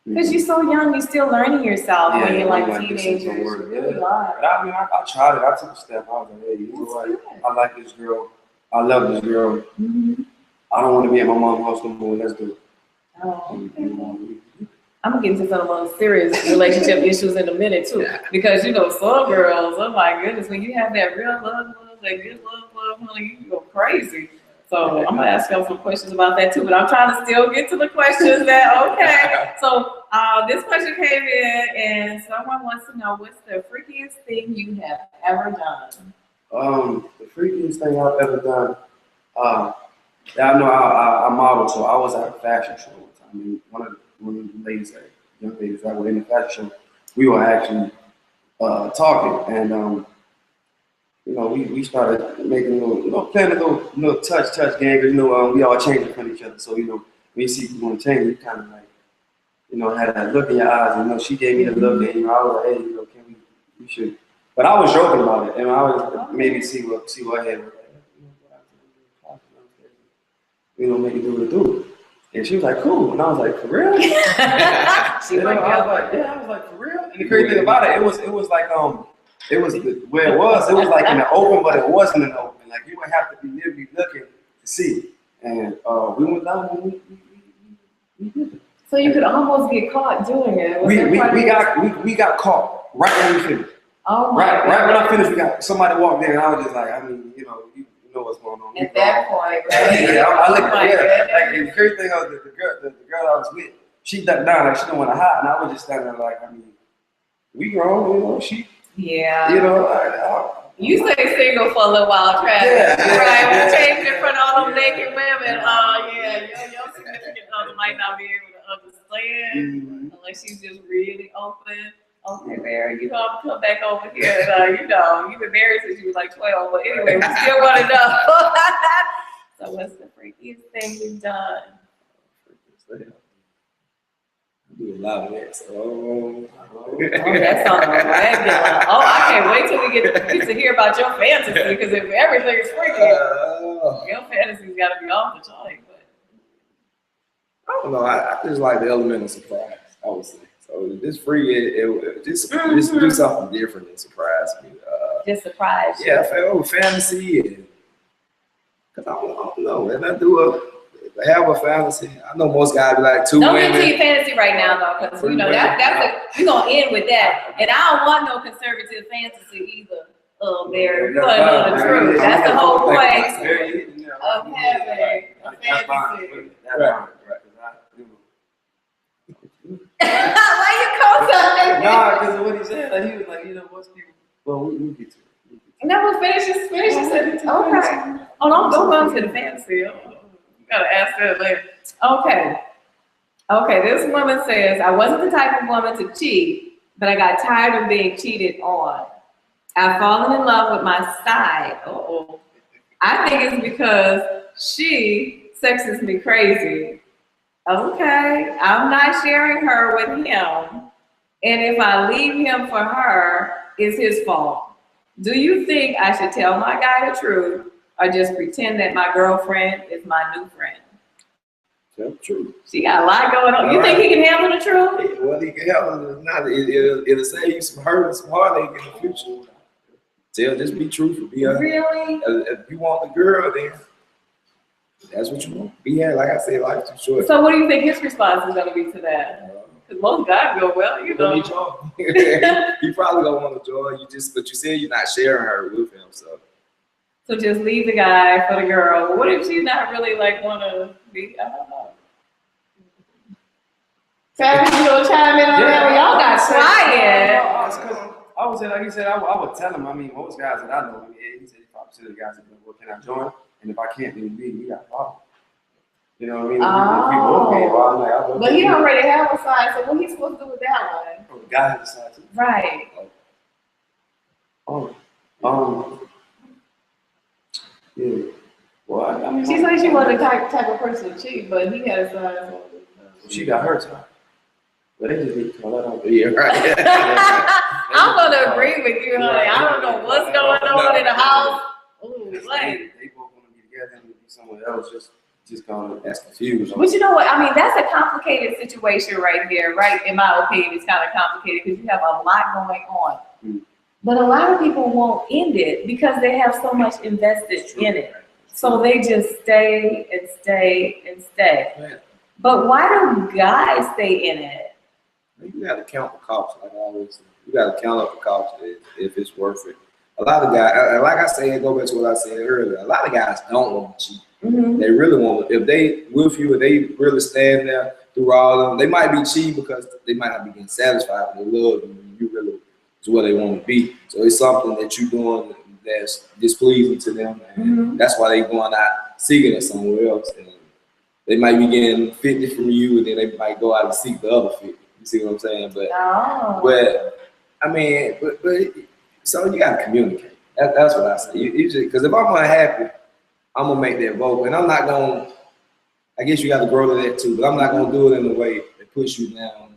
Because you're so young, you're still learning yourself when you're like teenagers. You really are. But I tried it. I took a step. I was like, hey, you know what? I like this girl. I love this girl. Mm-hmm. I don't want to be at my mom's house no more. Let's do it. Oh, okay. I'm gonna get into some of those serious relationship issues in a minute too, because some girls, oh my goodness, when you have that real love, that good love, honey, you go crazy. So I'm gonna ask y'all some questions about that too, but I'm trying to still get to the questions that, So this question came in and someone wants to know, what's the freakiest thing you have ever done? The freakiest thing I've ever done, I know I modeled, so I was at a fashion show one time. I mean, one of the ladies, young ladies that were in the fashion show, we were actually talking, and we started making playing a little touch game. Cause we all changing from each other. So when you see people want to change, you kind of like had that look in your eyes. And she gave me the look, and I was like, hey, can we should. But I was joking about it, and I was maybe see what her head was like. Make it do what it do. And she was like, cool. And I was like, for real? I was like, for real? And the crazy thing about it, it was like it was where it was like in the open, but it wasn't in the open. Like you would have to be literally looking to see. And we went down and we did it. So you could almost get caught doing it. We got caught right when we finished. Oh my God. Right when I finished, we got somebody walked in, and I was just like, you know what's going on. At that point, yeah, I looked like the crazy thing was that the girl I was with, she ducked down like she didn't want to hide, and I was just standing there like, we grown, she. Yeah. You stay single for a little while, Travis. Yeah. Right? We changed in front of all them naked women. Yeah, your significant other might not be able to understand unless she's just really open. Okay, Mary, you know, I'm gonna come back over here. And, you know, you've been married since you was like 12, but anyway, we still want to know. So, what's the freakiest thing you've done? I do a lot of that. So, That's on the regular. Oh, I can't wait till we get to hear about your fantasy, because if everything is freaky, your fantasy's got to be off the joint. But I don't know. I just like the element of surprise, I would say. So this free, just do something different and surprise me. just surprise you. Yeah, I feel fantasy, and cause I don't know, and I have a fantasy. I know most guys be like two Don't women. get to your fantasy right now, though, because you know we're gonna end with that, and I don't want no conservative fantasy either. Mary, we want to know the truth. That's the whole point of having a fantasy. Why you call something? Nah, because of what he said, like, he was like, you know, most people. Well, we get to it. No, finish this sentence. Okay. Oh, don't go on to the fantasy. You gotta ask that later. Okay, this woman says, I wasn't the type of woman to cheat, but I got tired of being cheated on. I've fallen in love with my side. I think it's because she sexes me crazy. Okay, I'm not sharing her with him. And if I leave him for her, it's his fault. Do you think I should tell my guy the truth or just pretend that my girlfriend is my new friend? Tell the truth. She got a lot going on. You think he can handle the truth? Well, he can handle it. Not, it'll save you some hurt and some heartache in the future. Just be truthful. Be honest. Really? If you want the girl, then that's what you want. Be like I said, life's too short. So what do you think his response is going to be to that? Because most guys go, well, you know. You probably don't want to join. But you said you're not sharing her with him, so. So just leave the guy for the girl. What if she's not really like want to be? I don't know. Travis, you gonna chime in on that? Well, y'all got quiet. I would say, like he said, I would tell him. I mean, most guys that I know, he said, probably to the guys that well, can I join? And if I can't, then we got a problem. You know what I mean? But he already have a side, so what he supposed to do with that one? Oh, the guy has a side too. Right. Yeah. Well, I mean, She said she wasn't the type of person to cheat, but he had a side. She got her side. But they just need to call that out. Yeah, right. I'm gonna agree with you, honey. I don't know what's going on in the house. Ooh, They both want to be together and be somewhere else. Just kind of that's confused. But you know what? I mean, that's a complicated situation right there, right? In my opinion, it's kind of complicated because you have a lot going on. But a lot of people won't end it because they have so much invested in it. So they just stay and stay and stay. Man. But why do guys stay in it? You got to count the cost, like I always say. You got to count up the cost if it's worth it. A lot of guys, like I said, go back to what I said earlier. A lot of guys don't want to cheat. They really want to. If they with you, if they really stand there through all of them, they might be cheating because they might not be getting satisfied with their love, and you really is where they want to be. So it's something that you're doing that's displeasing to them, and that's why they going out seeking it somewhere else. And they might be getting 50 from you, and then they might go out and seek the other 50. You see what I'm saying? But I mean, but so you gotta communicate. That's what I say. You just, because if I'm unhappy, I'm gonna make that vote, and I'm not gonna. I guess you got to grow to that too, but I'm not gonna do it in a way that puts you down,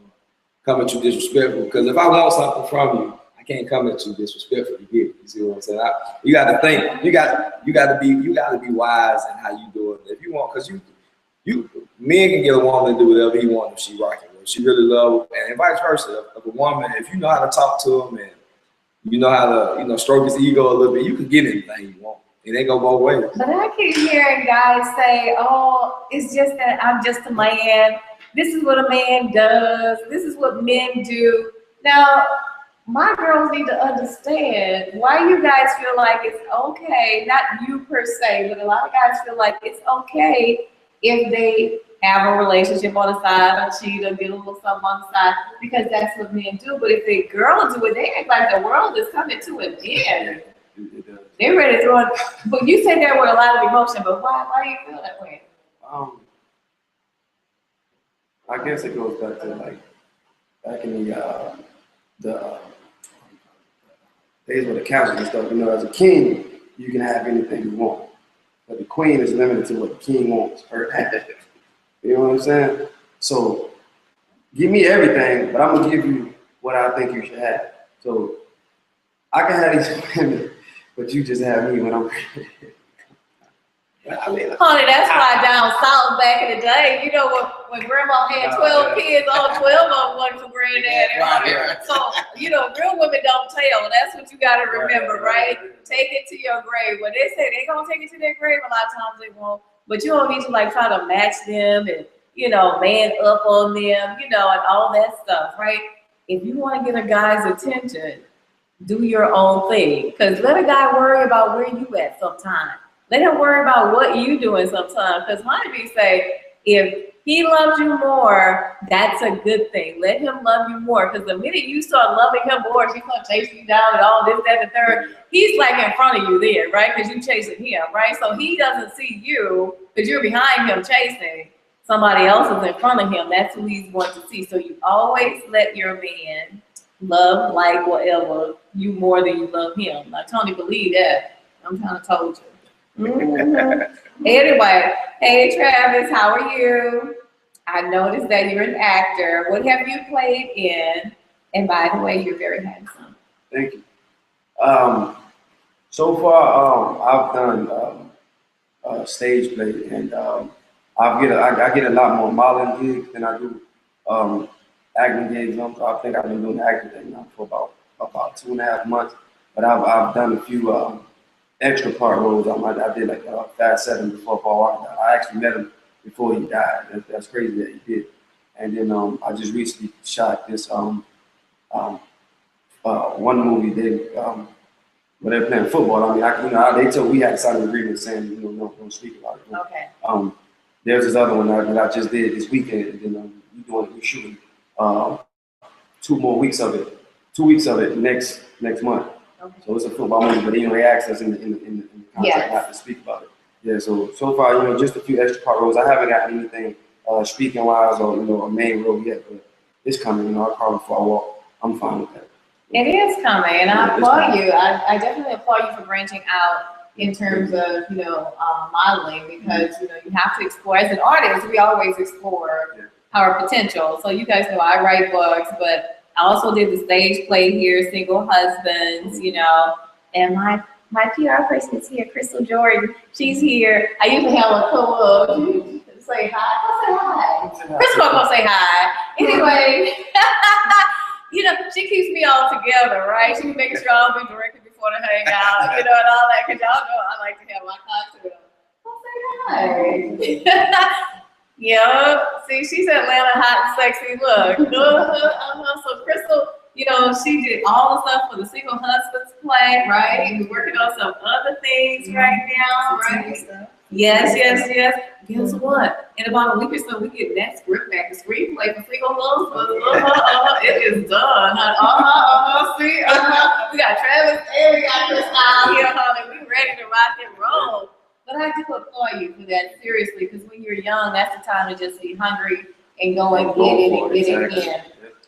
come at you disrespectful. Because if I want something from you, I can't come at you disrespectful to get it. You see what I'm saying? You got to think. You got to be wise in how you do it. If you want, because men can get a woman to do whatever he wants if she rocking with. She really love, and vice versa. If a woman, if you know how to talk to him and you know how to, stroke his ego a little bit, you can get anything you want. It ain't go both ways. But I keep hearing guys say, "Oh, it's just that I'm just a man. This is what a man does. This is what men do." Now, my girls need to understand why you guys feel like it's okay. Not you per se, but a lot of guys feel like it's okay if they have a relationship on the side or cheat or get a little something on the side because that's what men do. But if they girls do it, they act like the world is coming to an end. It does. They're ready to throw it. But you say that with a lot of emotion, but why do you feel that way? I guess it goes back to like back in the days with the council and stuff. You know, as a king, you can have anything you want, but the queen is limited to what the king wants. You know what I'm saying? So give me everything, but I'm gonna give you what I think you should have. So I can have these women, but you just have me when I'm. I mean, Honey, that's why down south back in the day, you know, when grandma had 12 kids, all 12 of them went for granddaddy. Right. So, you know, real women don't tell. That's what you got to remember, right? Take it to your grave. When they say they going to take it to their grave, a lot of times they won't. But you don't need to like try to match them and, you know, man up on them, you know, and all that stuff, right? If you want to get a guy's attention, do your own thing. Because let a guy worry about where you at sometimes. Let him worry about what you doing sometimes. Because honeybees say, if he loves you more, that's a good thing. Let him love you more. Because the minute you start loving him more, he's going to chase you down and all this, that, and the third. He's like in front of you then, right? Because you chasing him, right? So he doesn't see you because you're behind him chasing. Somebody else is in front of him. That's who he's going to see. So you always let your man love, like, whatever, you more than you love him. Now, Tony, believe that. I'm trying to told you. Anyway, hey Travis, how are you? I noticed that you're an actor. What have you played in? And by the way, you're very handsome. thank you. So far, I've done stage play, and I get a lot more modeling gigs than I do acting gigs. I think I've been doing acting thing now for about 2.5 months, but I've done a few extra part roles. I did like Fast 7 before Paul Walker died. I actually met him before he died. That's crazy that he did. And then I just recently shot this one movie. Where they're playing football. I mean, they told we had to sign an agreement saying don't speak about it. Okay. There's this other one that I just did this weekend, and then we're shooting 2 weeks of it next month. Okay. So it's a football movie, but they asked us in the contract not to speak about it. Yeah, so far, just a few extra part roles. I haven't gotten anything speaking wise or a main role yet, but it's coming. I call it before I walk. I'm fine with that. It is coming, and I applaud you. I definitely applaud you for branching out in terms of modeling, because you have to explore. As an artist, we always explore our potential. So you guys know I write books, but I also did the stage play here, Single Husbands, and my PR person is here, Crystal Jordan. She's here. I usually have a cool say hi. I'll say hi. Crystal gonna say hi. Anyway, she keeps me all together, right? She makes sure I'll be directed before the hangout, and all that, because y'all know I like to have my cocktail. I'll say hi. Yeah, see, she's Atlanta hot and sexy. Look, So Crystal, she did all the stuff for the Single Husbands play, right? We're working on some other things right now, right? Yes. Guess what? In about a week or so, we get that script back, the screenplay for Single Husbands. It is done. See, we got Travis and we got Crystal here, honey. We ready to rock and roll. But I do applaud you for that, seriously, because when you're young, that's the time to just be hungry and go and get it in.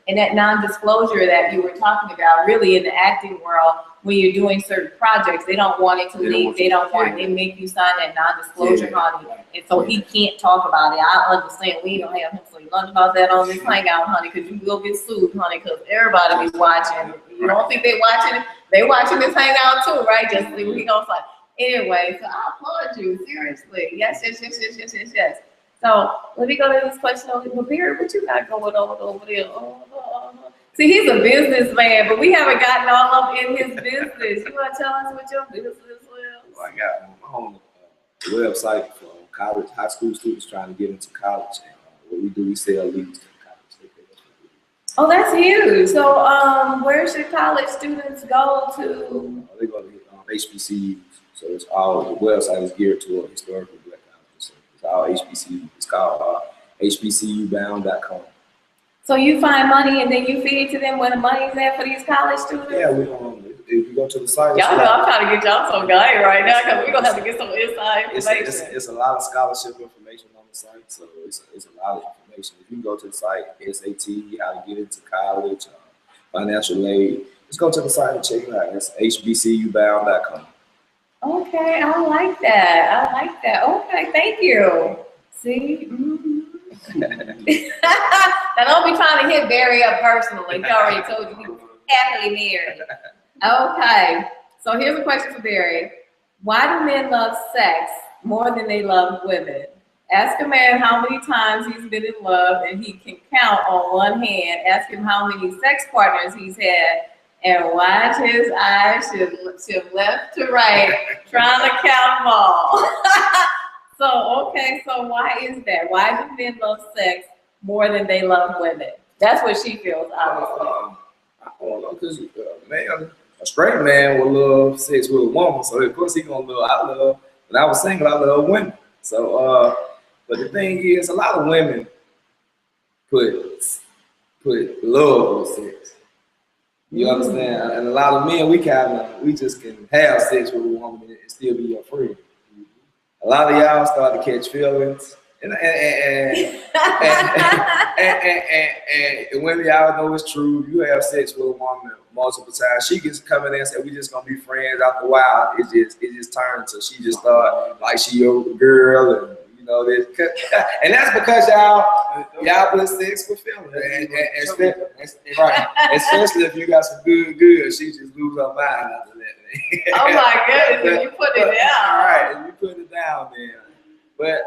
And that non-disclosure that you were talking about, really in the acting world, when you're doing certain projects, they don't want it to leak. They don't want it. They make you sign that non-disclosure, honey. And so he can't talk about it. I understand we don't have him so lunch about that on this hangout, honey, because you will get sued, honey, because everybody be watching. You don't think they watching it? They watching this hangout too, right? Just see what he gonna say. Anyway, so I applaud you, seriously. Yes. So let me go to this question over here. What you got going on over there? See, he's a businessman, but we haven't gotten all up in his business. You want to tell us what your business is? Well, I got my own website for college, high school students trying to get into college. And what we do, we sell leads to college. Oh, that's huge. So where should college students go to? They go to HBCUs. So it's all, the website is geared toward historically black colleges. So it's all HBCU. It's called hbcubound.com. So you find money and then you feed it to them where the money's at for these college students? Yeah, we don't. if you go to the site, Y'all know I'm trying to get y'all some guy right now because we're gonna have to get some inside it's, information. it's a lot of scholarship information on the site, so it's a lot of information. If you can go to the site, SAT, how to get into college, financial aid, just go to the site and check it out. It's hbcubound.com. Okay, I like that. I like that. Okay, thank you. See? Mm-hmm. Now don't be trying to hit Barry up personally. He already told you he was happily married. Okay, so here's a question for Barry. Why do men love sex more than they love women? Ask a man how many times he's been in love and he can count on one hand. Ask him how many sex partners he's had and watch his eyes shift left to right trying to count them all. So, okay, so why is that? Why do men love sex more than they love women? That's what she feels, obviously. I don't know, because man, a straight man will love sex with a woman, so of course he gonna love. I love. When I was single, I love women. So, but the thing is, a lot of women put love on sex. You understand? And a lot of men, we just can have sex with a woman and still be your friend. A lot of y'all start to catch feelings, and when y'all know it's true, you have sex with a woman multiple times. She gets coming in and say, "We just gonna be friends." After a while, it just turns to she just start like she your girl, and you know this, and that's because y'all put sex with feelings, right? Especially if you got some good, she just lose her mind after that. Oh my goodness, if you put it down. All right, if you put it down, then. But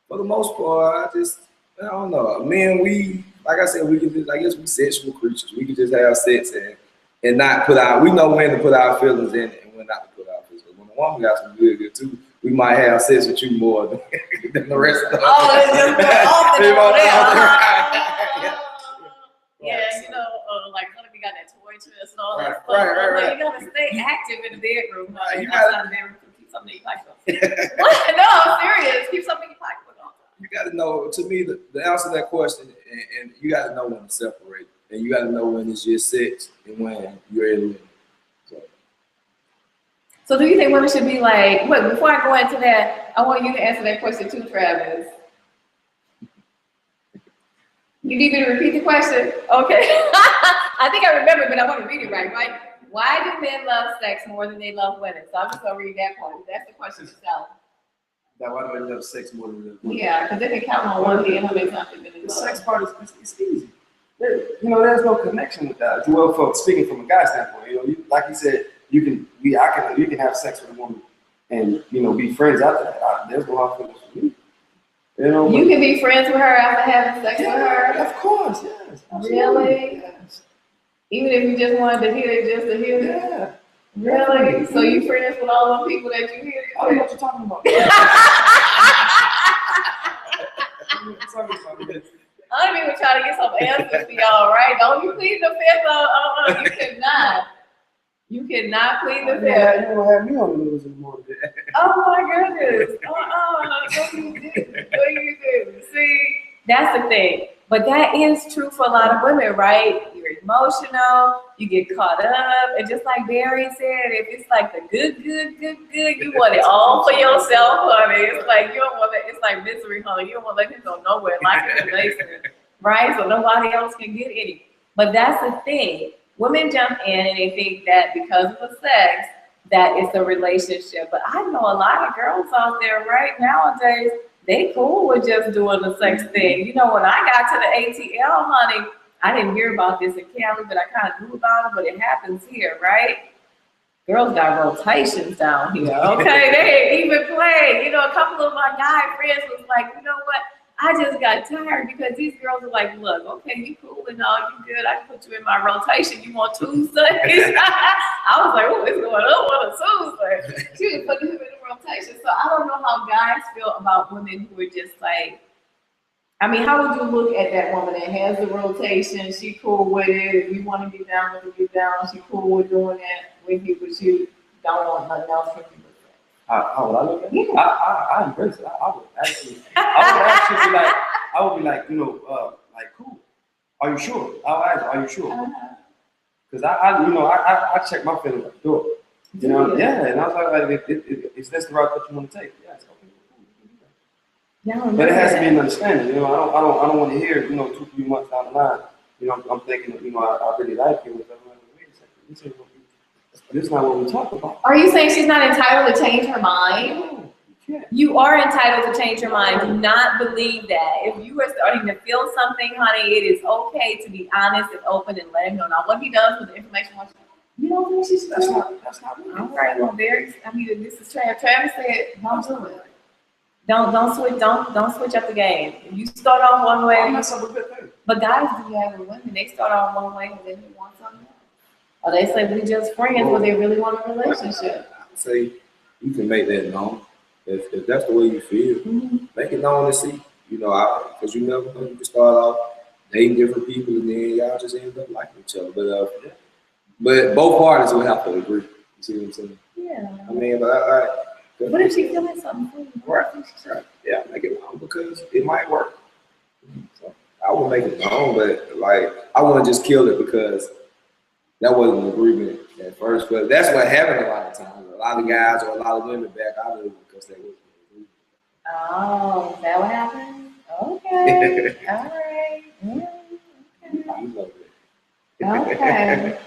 for the most part, I don't know. Men, like I said, we can just, I guess we sexual creatures. We can just have sex and not we know when to put our feelings in and when not to put our feelings. But when a woman got some good too, we might have sex with you more than the rest of us. Oh, it's just yeah, you know, like one of you got that toy chest and all that stuff. Right. You gotta stay active in the bedroom. You gotta keep something in your pocket. What? No, I'm serious. Keep something in your pocket. You got to know. To me, the answer to that question, and you got to know when to separate, and you got to know when it's just sex and when you're in. So, do you think women should be like? Wait, before I go into that, I want you to answer that question too, Travis. You need me to repeat the question? Okay. I think I remember, but I want to read it right? Why do men love sex more than they love women? So I'm just going to read that part. That's the question itself. That why do men love sex more than women? Yeah, because they can count on one hand how many times they've been in The love. sex part is easy. There's no connection with that. Well, speaking from a guy standpoint, like you said, you can have sex with a woman and be friends after that. There's no hard feelings for me. You can be friends with her after having sex with her? Of course, yes. Absolutely. Really? Yes. Even if you just wanted to hear it, just to hear it? Yeah. Really? So you friends with all the people that you hear? I don't know what you're talking about. I don't even try to get some answers for y'all, right? Don't you plead the fifth? You cannot. You cannot plead the fifth. You don't have me on the news anymore. Oh my goodness. What you do? See, that's the thing. But that is true for a lot of women, right? You're emotional, you get caught up, and just like Barry said, if it's like the good, you want it all for yourself, honey. It's like you don't want it. It's like misery, honey. You don't want to let him go nowhere, like in the basement, right? So nobody else can get any. But that's the thing. Women jump in and they think that because of the sex, that it's a relationship. But I know a lot of girls out there right nowadays, they cool with just doing the sex thing. You know, when I got to the ATL, honey, I didn't hear about this in Cali, but I kind of knew about it, but it happens here, right? Girls got rotations down here, okay? They ain't even play. A couple of my guy friends was like, you know what? I just got tired because these girls are like, look, okay, you cool and all, you good. I can put you in my rotation. You want Tuesdays? I was like, what's going on a Tuesday? She was putting him in the rotation. So I don't know how guys feel about women who are just like, I mean, how would you look at that woman that has the rotation? She cool with it. If you want to get down with it, get down. She cool with doing that with you, but you don't want nothing else from you. How would I look at it? Yeah. I embrace it. I would actually be like, like, cool. Are you sure? I'll ask, are you sure? Because I check my feelings at the door. You know, yeah, and I was like, is this the route that you want to take? Yes, okay. No, But it has to be an understanding. You know, I don't want to hear, 2-3 months down the line, I'm thinking, I really like you. But I'm like, wait a second, this is not what we talk about. Are you saying she's not entitled to change her mind? No, you can't. You are entitled to change your mind. Do not believe that. If you are starting to feel something, honey, it is okay to be honest and open and let him know. Now, what he does with the information, you don't think she's That's not me. all right. Well, this is Travis. Travis said, don't do it. Don't switch up the game. If you start off one way, but guys do that with women. They start off one way and then they want something else. Or they say we just friends, but they really want a relationship. I say you can make that known. If that's the way you feel, make it known and see. Because you never know, you can start off dating different people and then y'all just end up liking each other. But both parties will have to agree. You see what I'm saying? Yeah. I mean, but what if she feeling something for you? Right. Yeah, make it known because it might work. So I would make it known, but I wouldn't just kill it because that wasn't an agreement at first. But that's what happened a lot of times. A lot of guys or a lot of women back out of it because they wasn't an agreement. Oh, is that what happened? Okay. All right. Yeah, You love it. okay.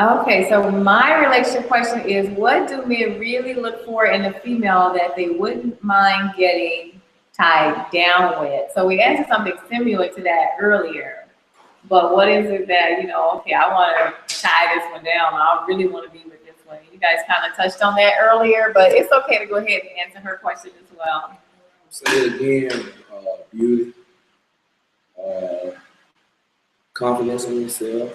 Okay, so my relationship question is, what do men really look for in a female that they wouldn't mind getting tied down with? So we answered something similar to that earlier, but what is it that, okay, I want to tie this one down. I really want to be with this one. You guys kind of touched on that earlier, but it's okay to go ahead and answer her question as well. Say it again, beauty, confidence in yourself,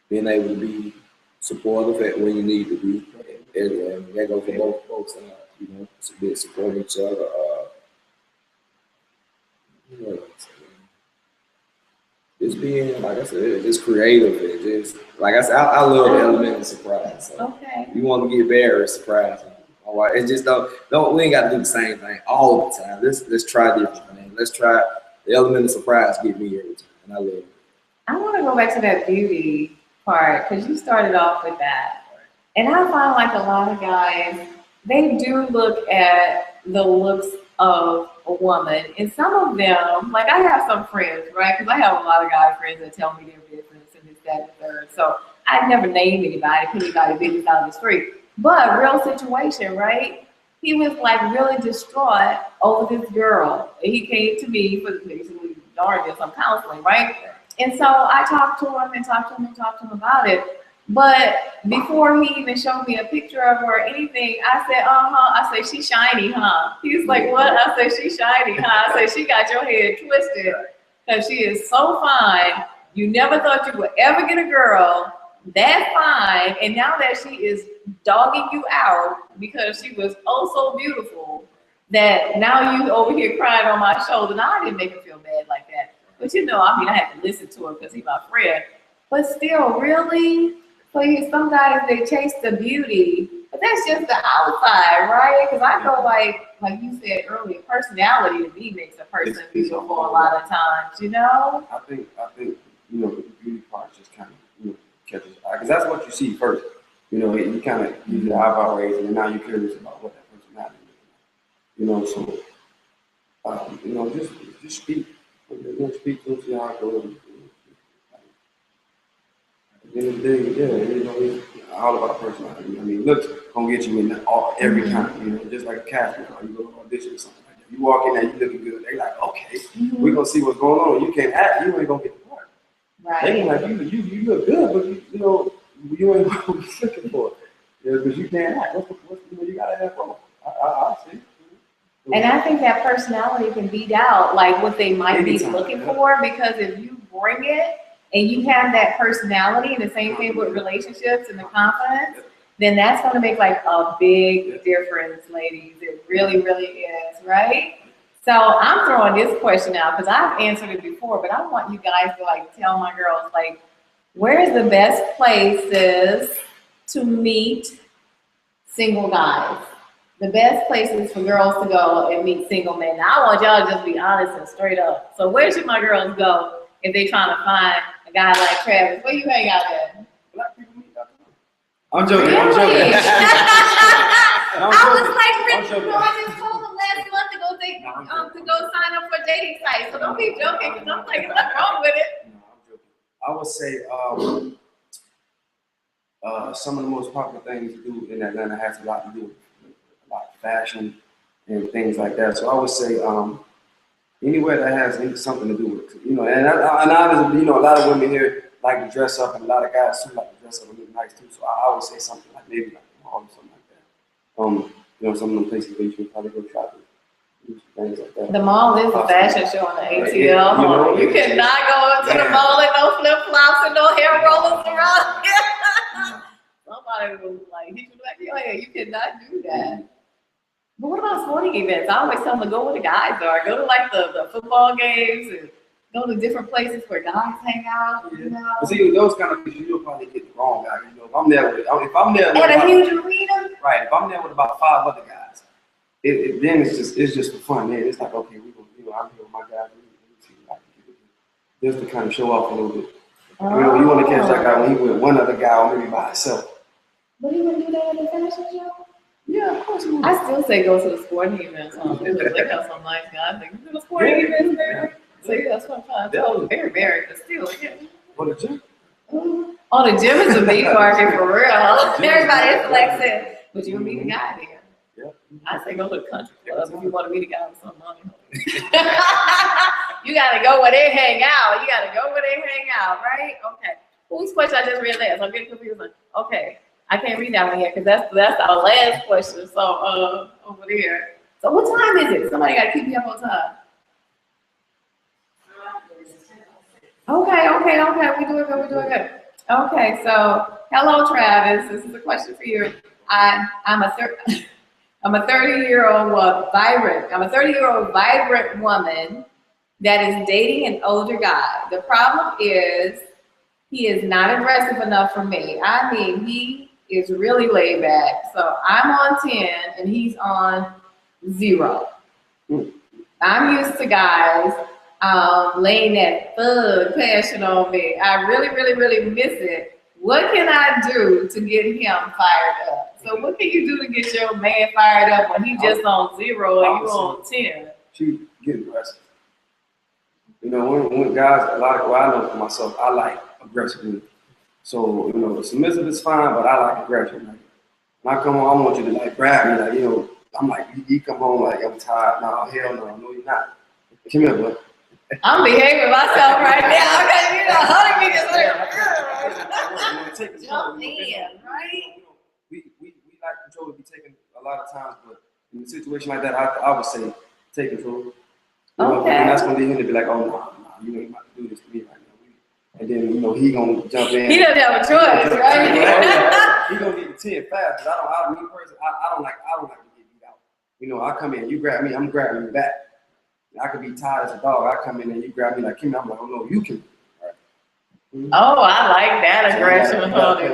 being able to be supportive when you need to be, and that goes for both sides. It's a bit supporting each other. Just being, like I said, just creative and just like I said, I love the element of surprise. So Okay. you want to get better at surprising. All right, it's just don't we ain't got to do the same thing all the time. Let's try different things. Let's try the element of surprise. Get me every time, and I love it. I want to go back to that beauty part because you started off with that. And I find like a lot of guys, they do look at the looks of a woman. And some of them, like I have some friends, right? Because I have a lot of guy friends that tell me their business and this, that, and the third. So I never name anybody, put anybody's business out of the street. But real situation, right? He was like really distraught over this girl. And he came to me for basically darn some counseling, right? And so I talked to him about it. But before he even showed me a picture of her or anything, I said, I said, she's shiny, huh? He was like, what? I said, she's shiny, huh? I said, she got your head twisted because she is so fine. You never thought you would ever get a girl that fine. And now that she is dogging you out because she was oh so beautiful, that now you over here crying on my shoulder. Now I didn't make him feel bad like that. But I had to listen to him because he's my friend. But still, really, for you, some guys, they chase the beauty, but that's just the outside, right? Because I feel like you said earlier, personality to me makes a person beautiful a lot of times, I think the beauty part just kind of catches your eye because that's what you see first. You kind of use your eyebrow raise, and now you're curious about what that personality is. So just speak. Speak to see how it goes. At the end of the day, it's all about personality. I mean, looks gonna get you in every time. Just like a casting call, you go to audition or something like that. You walk in there, you looking good. They like, okay, we're gonna see what's going on. You can't act, you ain't gonna get the part. right? They like you look good, but you ain't what we're looking for. Because you can't act. You gotta have both. I see. And I think that personality can beat out like what they might be looking for, because if you bring it and you have that personality, and the same thing with relationships and the confidence, then that's going to make like a big difference, ladies. It really, really is, right? So I'm throwing this question out because I've answered it before, but I want you guys to like tell my girls, like, where's the best places to meet single guys? The best places for girls to go and meet single men. Now, I want y'all to just be honest and straight up. So where should my girls go if they're trying to find a a guy like Travis? Where you hang out at? Black people meet. I'm joking. Really? I'm joking. I was like, I'm Rick, joking. no, I just told him last month to go to go sign up for a dating site. So don't be joking, because I'm like, what's wrong with it? No, I'm joking. I would say some of the most popular things to do in Atlanta has a lot to do with a lot of fashion and things like that. So I would say anywhere that has something to do with, you know, and honestly, you know, a lot of women here like to dress up, and a lot of guys too like to dress up and look nice too. So I would say something like maybe like a mall or something like that. You know, some of the places where you can probably go shopping, things like that. The mall is a fashion show on the ATL. You cannot go into the mall in no flip flops and no hair rollers around. Somebody was like, hit you back in your head. You cannot do that. But what about sporting events? I always tell them to go where the guys are. Go to like the football games and go to different places where guys hang out. You know. But see, those kind of things, you'll probably get the wrong guy. You know, if I'm there with At a huge arena. right, if I'm there with about 5 other guys, then it's just for fun. Man, it's like, okay, we gonna, you know, I'm here with my guys. We see what I can do. Just to kind of show off a little bit. You know, you want to catch that guy when he with one other guy or maybe by himself. But you wouldn't do that at the fashion show? Yeah, of course. I still say go to the sporting events. They got some nice guys. Like, you do the sporting events there. So yeah, that's what I'm trying to very, very, but still, yeah. For the gym? Oh, the gym is a big market for real. Everybody is flexing, but you'll meet a guy there. Yeah. I say go to the country club if you want to meet a guy with some money. You gotta go where they hang out. You gotta go where they hang out, right? Okay. Whose question I just read last? I'm getting confused. Okay. I can't read that one yet because that's our last question. So over there. So what time is it? Somebody got to keep me up on time. Okay. We doing good. Okay, so hello, Travis. This is a question for you. I'm a 30-year-old vibrant woman that is dating an older guy. The problem is he is not aggressive enough for me. I mean, he is really laid back. So I'm on 10 and he's on 0. I'm used to guys laying that thug passion on me. I really miss it. What can I do to get him fired up? So what can you do to get your man fired up when he just on 0 and you on 10? She get aggressive. You know, when guys, I know for myself, I like aggressive women. So, you know, submissive is fine, but I like aggression. Like, when I come home, I want you to like grab me, like, you know, I'm like, you come home like, I'm tired. No, hell no, you're not. Come here, bud. I'm behaving myself right now because, you know, honey, me just like, jump in, right? We like control to be taken a lot of times, but in a situation like that, I would say take control. You know, Okay. and that's when they be like, oh, no, you ain't about to do this to me right now. And then, you know, he gonna jump in. He doesn't have a choice, right? He gonna get the 10 fast. I don't like to get beat out. You know, I come in, you grab me, I'm grabbing you back. I could be tired as a dog. I come in and you grab me like, Kim, I'm like, oh no, you can. Right. Oh, I like that aggression, honey.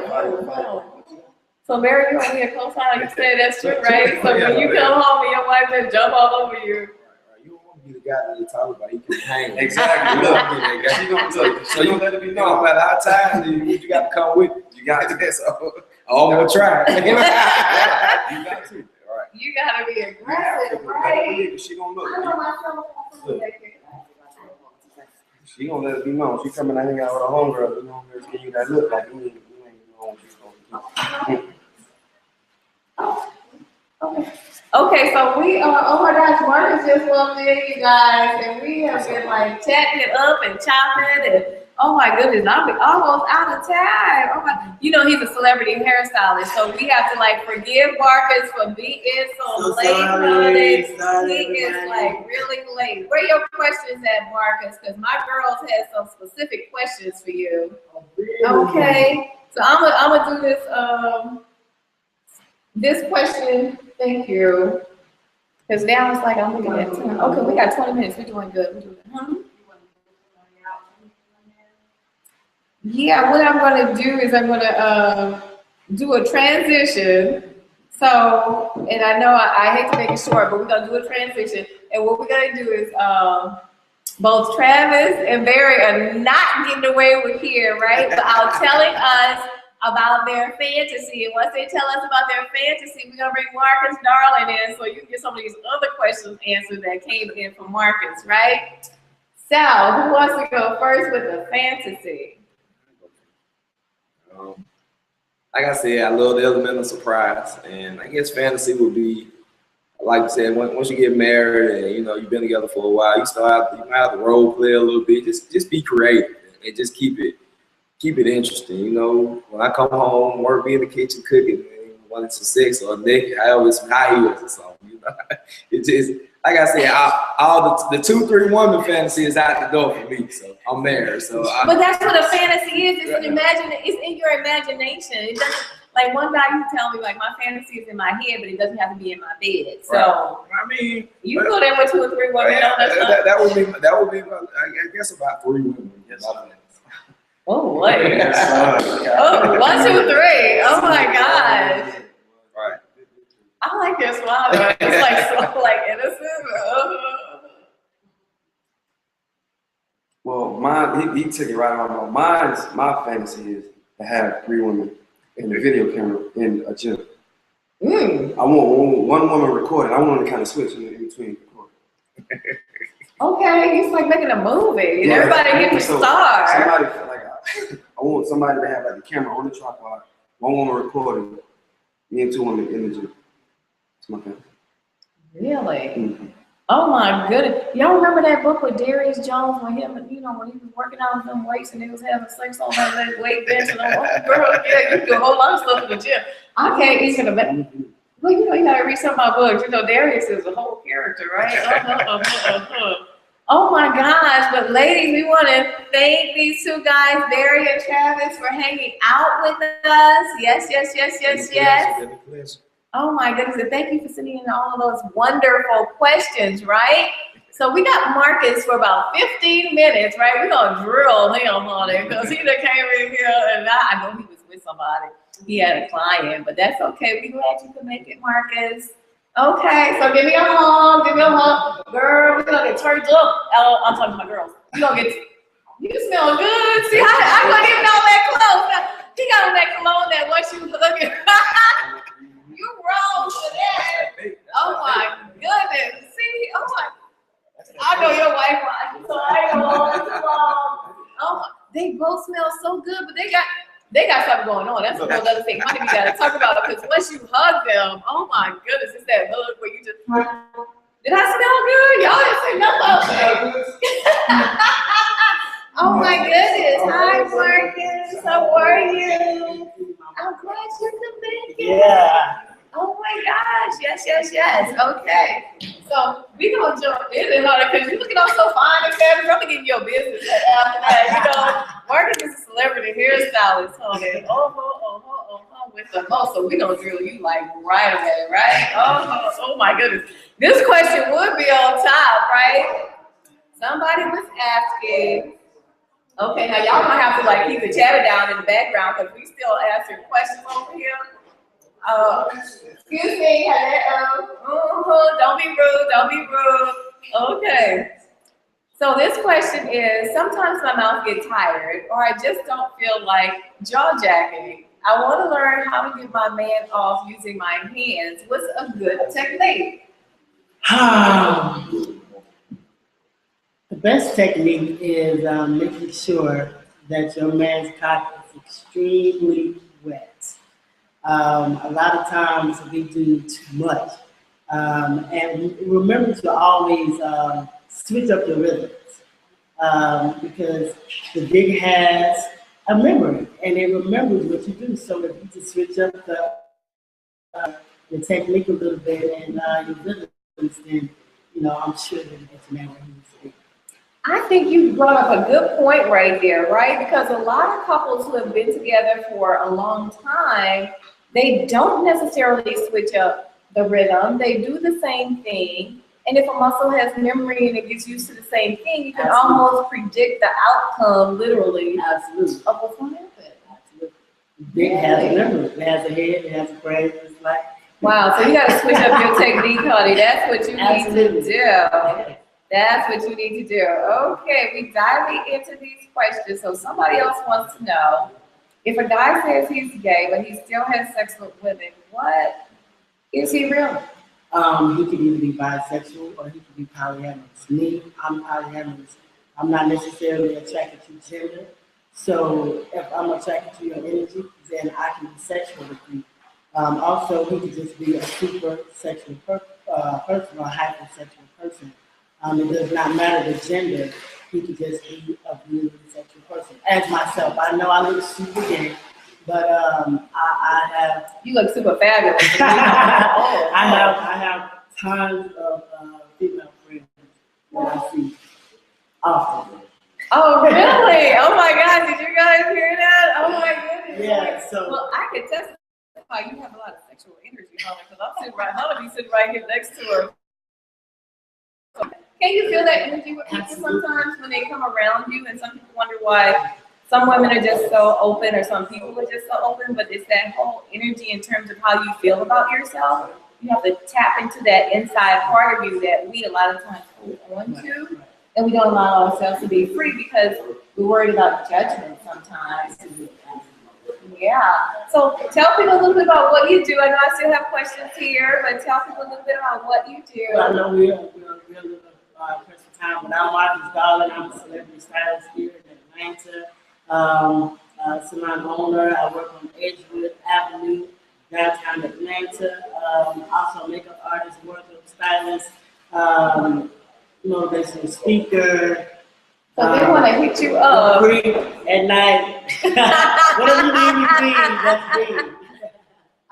So Mary, you want me a co-sign? You said that's true, right? So when you come home and your wife just jump all over you. You don't want to be the guy that you talk about. He can hang. Exactly. Look, so you let it be known. No matter how tired you got to come with. You got to. So I'm gonna try. You got to. All right. You gotta be aggressive, right? She gonna look. I know myself. She gonna let it be known. She coming to hang out with her homegirl. You know, give you that look like you ain't know what she's gonna do. Okay, so we are, oh my gosh, Marcus just walked in, you guys, and we have been like chatting it up and chopping, and oh my goodness, I'm almost out of time. Oh my, you know, he's a celebrity hairstylist, so we have to like forgive Marcus for being so late, honey. He is like really late. Where are your questions at, Marcus? Because my girls had some specific questions for you. Okay, so I'm gonna do this. This question, thank you. Because now it's like I'm looking at time. Okay, we got 20 minutes. We're doing good. Yeah, what I'm going to do is I'm going to do a transition. So, and I know I hate to make it short, but we're going to do a transition. And what we're going to do is Both Travis and Barry are not getting away with here, right? Without telling us about their fantasy. And once they tell us about their fantasy, we're gonna bring Marcus Darling in so you can get some of these other questions answered that came in from Marcus, right? So, who wants to go first with the fantasy? Like I said, I love the element of surprise, and I guess fantasy would be, like you said, once you get married and you've been together for a while, you might have to role play a little bit. Just be creative and just keep it interesting. When I come home, work, be in the kitchen cooking, whether it's a sex or a naked, I always some high heels or something. It just, like I said, all the 2-3 woman fantasy is out the door for me. So I'm there. But that's what a fantasy is. It's in your imagination. It doesn't. Like one guy you tell me, like my fantasy is in my head, but it doesn't have to be in my bed. So right. I mean, you go there with 2 or 3 women. That would be I guess about 3 women. Oh, what? Oh, 1, 2, 3. Oh my gosh. Right. I like your smile. Though. It's like so like innocent. Well, mine, he took it right on. My fantasy is to have 3 women in the video camera in a gym. I want one woman recording. I want to kind of switch in between recording. Okay, it's like making a movie. And everybody gets to star. Somebody I want somebody to have like the camera on the tripod, one woman recording, me and 2 women in the gym. It's my fantasy. Really? Mm-hmm. Oh my goodness. Y'all remember that book with Darius Jones when him, when he was working out with them weights and he was having sex on that weight bench and I'm like, girl, yeah, you do a whole lot of stuff in the gym. I can't even imagine. Well, you gotta read some of my books. Darius is a whole character, right? Oh my gosh, but ladies, we want to thank these 2 guys, Barry and Travis, for hanging out with us. Yes. Oh my goodness, and thank you for sending in all of those wonderful questions, right? So we got Marcus for about 15 minutes, right? We're gonna drill him on it because he done came in here and I know he was with somebody. He had a client, but that's okay. We're glad you could make it, Marcus. Okay, so give me a hug, Girl, we're gonna get turned up. I'm talking to my girls. You smell good. See, I wasn't even on that clothes. He got on that cologne that once you look at you wrong for that. Oh my goodness. See, I know your wife watches, so I ain't gonna hold it too long. Oh, they both smell so good, but they got something going on. That's a whole other thing. Honey, we gotta talk about it because once you hug them, oh my goodness, it's that hug where you just. Did I smell good? Y'all didn't say nothing. Oh my goodness. Hi, Marcus. How are you? I'm glad you could make it. Yeah. Oh my gosh. Yes. Okay. So we gonna jump in honey, because you're looking all so fine and fabulous. I'm gonna give you your business after that. Marcus is a celebrity hairstylist, honey. With the so we gonna drill you like right away, right? Oh my goodness. This question would be on top, right? Somebody was asking. Okay, now y'all gonna have to like keep the chatter down in the background because we still answering questions over here. Excuse me, hello. Don't be rude. Okay. So this question is, sometimes my mouth gets tired or I just don't feel like jaw jacking. I want to learn how to get my man off using my hands. What's a good technique? The best technique is making sure that your man's cock is extremely wet. A lot of times we do too much. And remember to always switch up your rhythms because the dick has a memory and it remembers what you do. So if you just switch up the technique a little bit and your rhythms, then I'm sure that it's man where he needs to be. I think you brought up a good point right there, right? Because a lot of couples who have been together for a long time, they don't necessarily switch up the rhythm. They do the same thing. And if a muscle has memory and it gets used to the same thing, you can almost predict the outcome, literally, Absolutely. of what's going to happen. Absolutely. Dick has a memory. It has a head. It has a brain. It's like. Wow, so you got to switch up your technique, honey. That's what you need to do. That's what you need to do. Okay, we diving into these questions. So somebody else wants to know, if a guy says he's gay, but he still has sex with women, what is he really? He could either be bisexual or he could be polyamorous. Me, I'm polyamorous. I'm not necessarily attracted to gender. So if I'm attracted to your energy, then I can be sexual with you. Also, he could just be a super sexual person or a hypersexual person. It does not matter the gender. He could just be a really sexual person. As myself, I know I look super gay, but I have You look super fabulous. I have tons of female friends that I see often. Oh, really? Oh my God, did you guys hear that? Oh my goodness. Yeah, so Well, I could testify you have a lot of sexual energy, Hannah, because Hannah be sitting right here next to her. Can you feel that energy with people sometimes when they come around you? And some people wonder why some women are just so open or some people are just so open, but it's that whole energy in terms of how you feel about yourself. You have to tap into that inside part of you that we a lot of times hold on to, and we don't allow ourselves to be free because we're worried about judgment sometimes. Yeah. So tell people a little bit about what you do. I know I still have questions here, but tell people a little bit about what you do. I know we're living press for time, but I'm Marcus Garland. I'm a celebrity stylist here in Atlanta. Salon owner. I work on Edgewood Avenue, downtown Atlanta. Also makeup artist, wardrobe stylist, motivational speaker. So they want to hit you up. Free at night. Whatever you need me to be, that's me.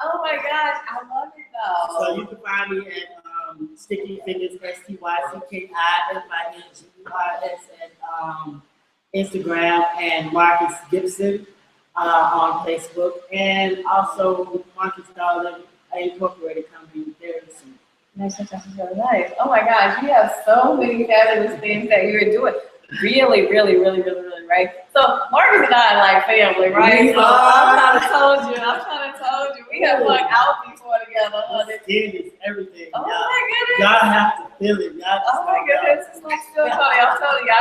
Oh my gosh, I love it though. So you can find me at Sticky Fingers, STYCKIFINGURS at Instagram, and Marcus Gibson on Facebook, and also Marcus Garland Incorporated company very soon. Nice. Oh my gosh, you have so many fabulous things that you're doing. Really, right? So Marcus and I are like family, right? So I'm trying to told you. We have hung out before together. It is everything. Oh my goodness. Y'all have to feel it. Oh my goodness. It's like still funny. I'm telling you,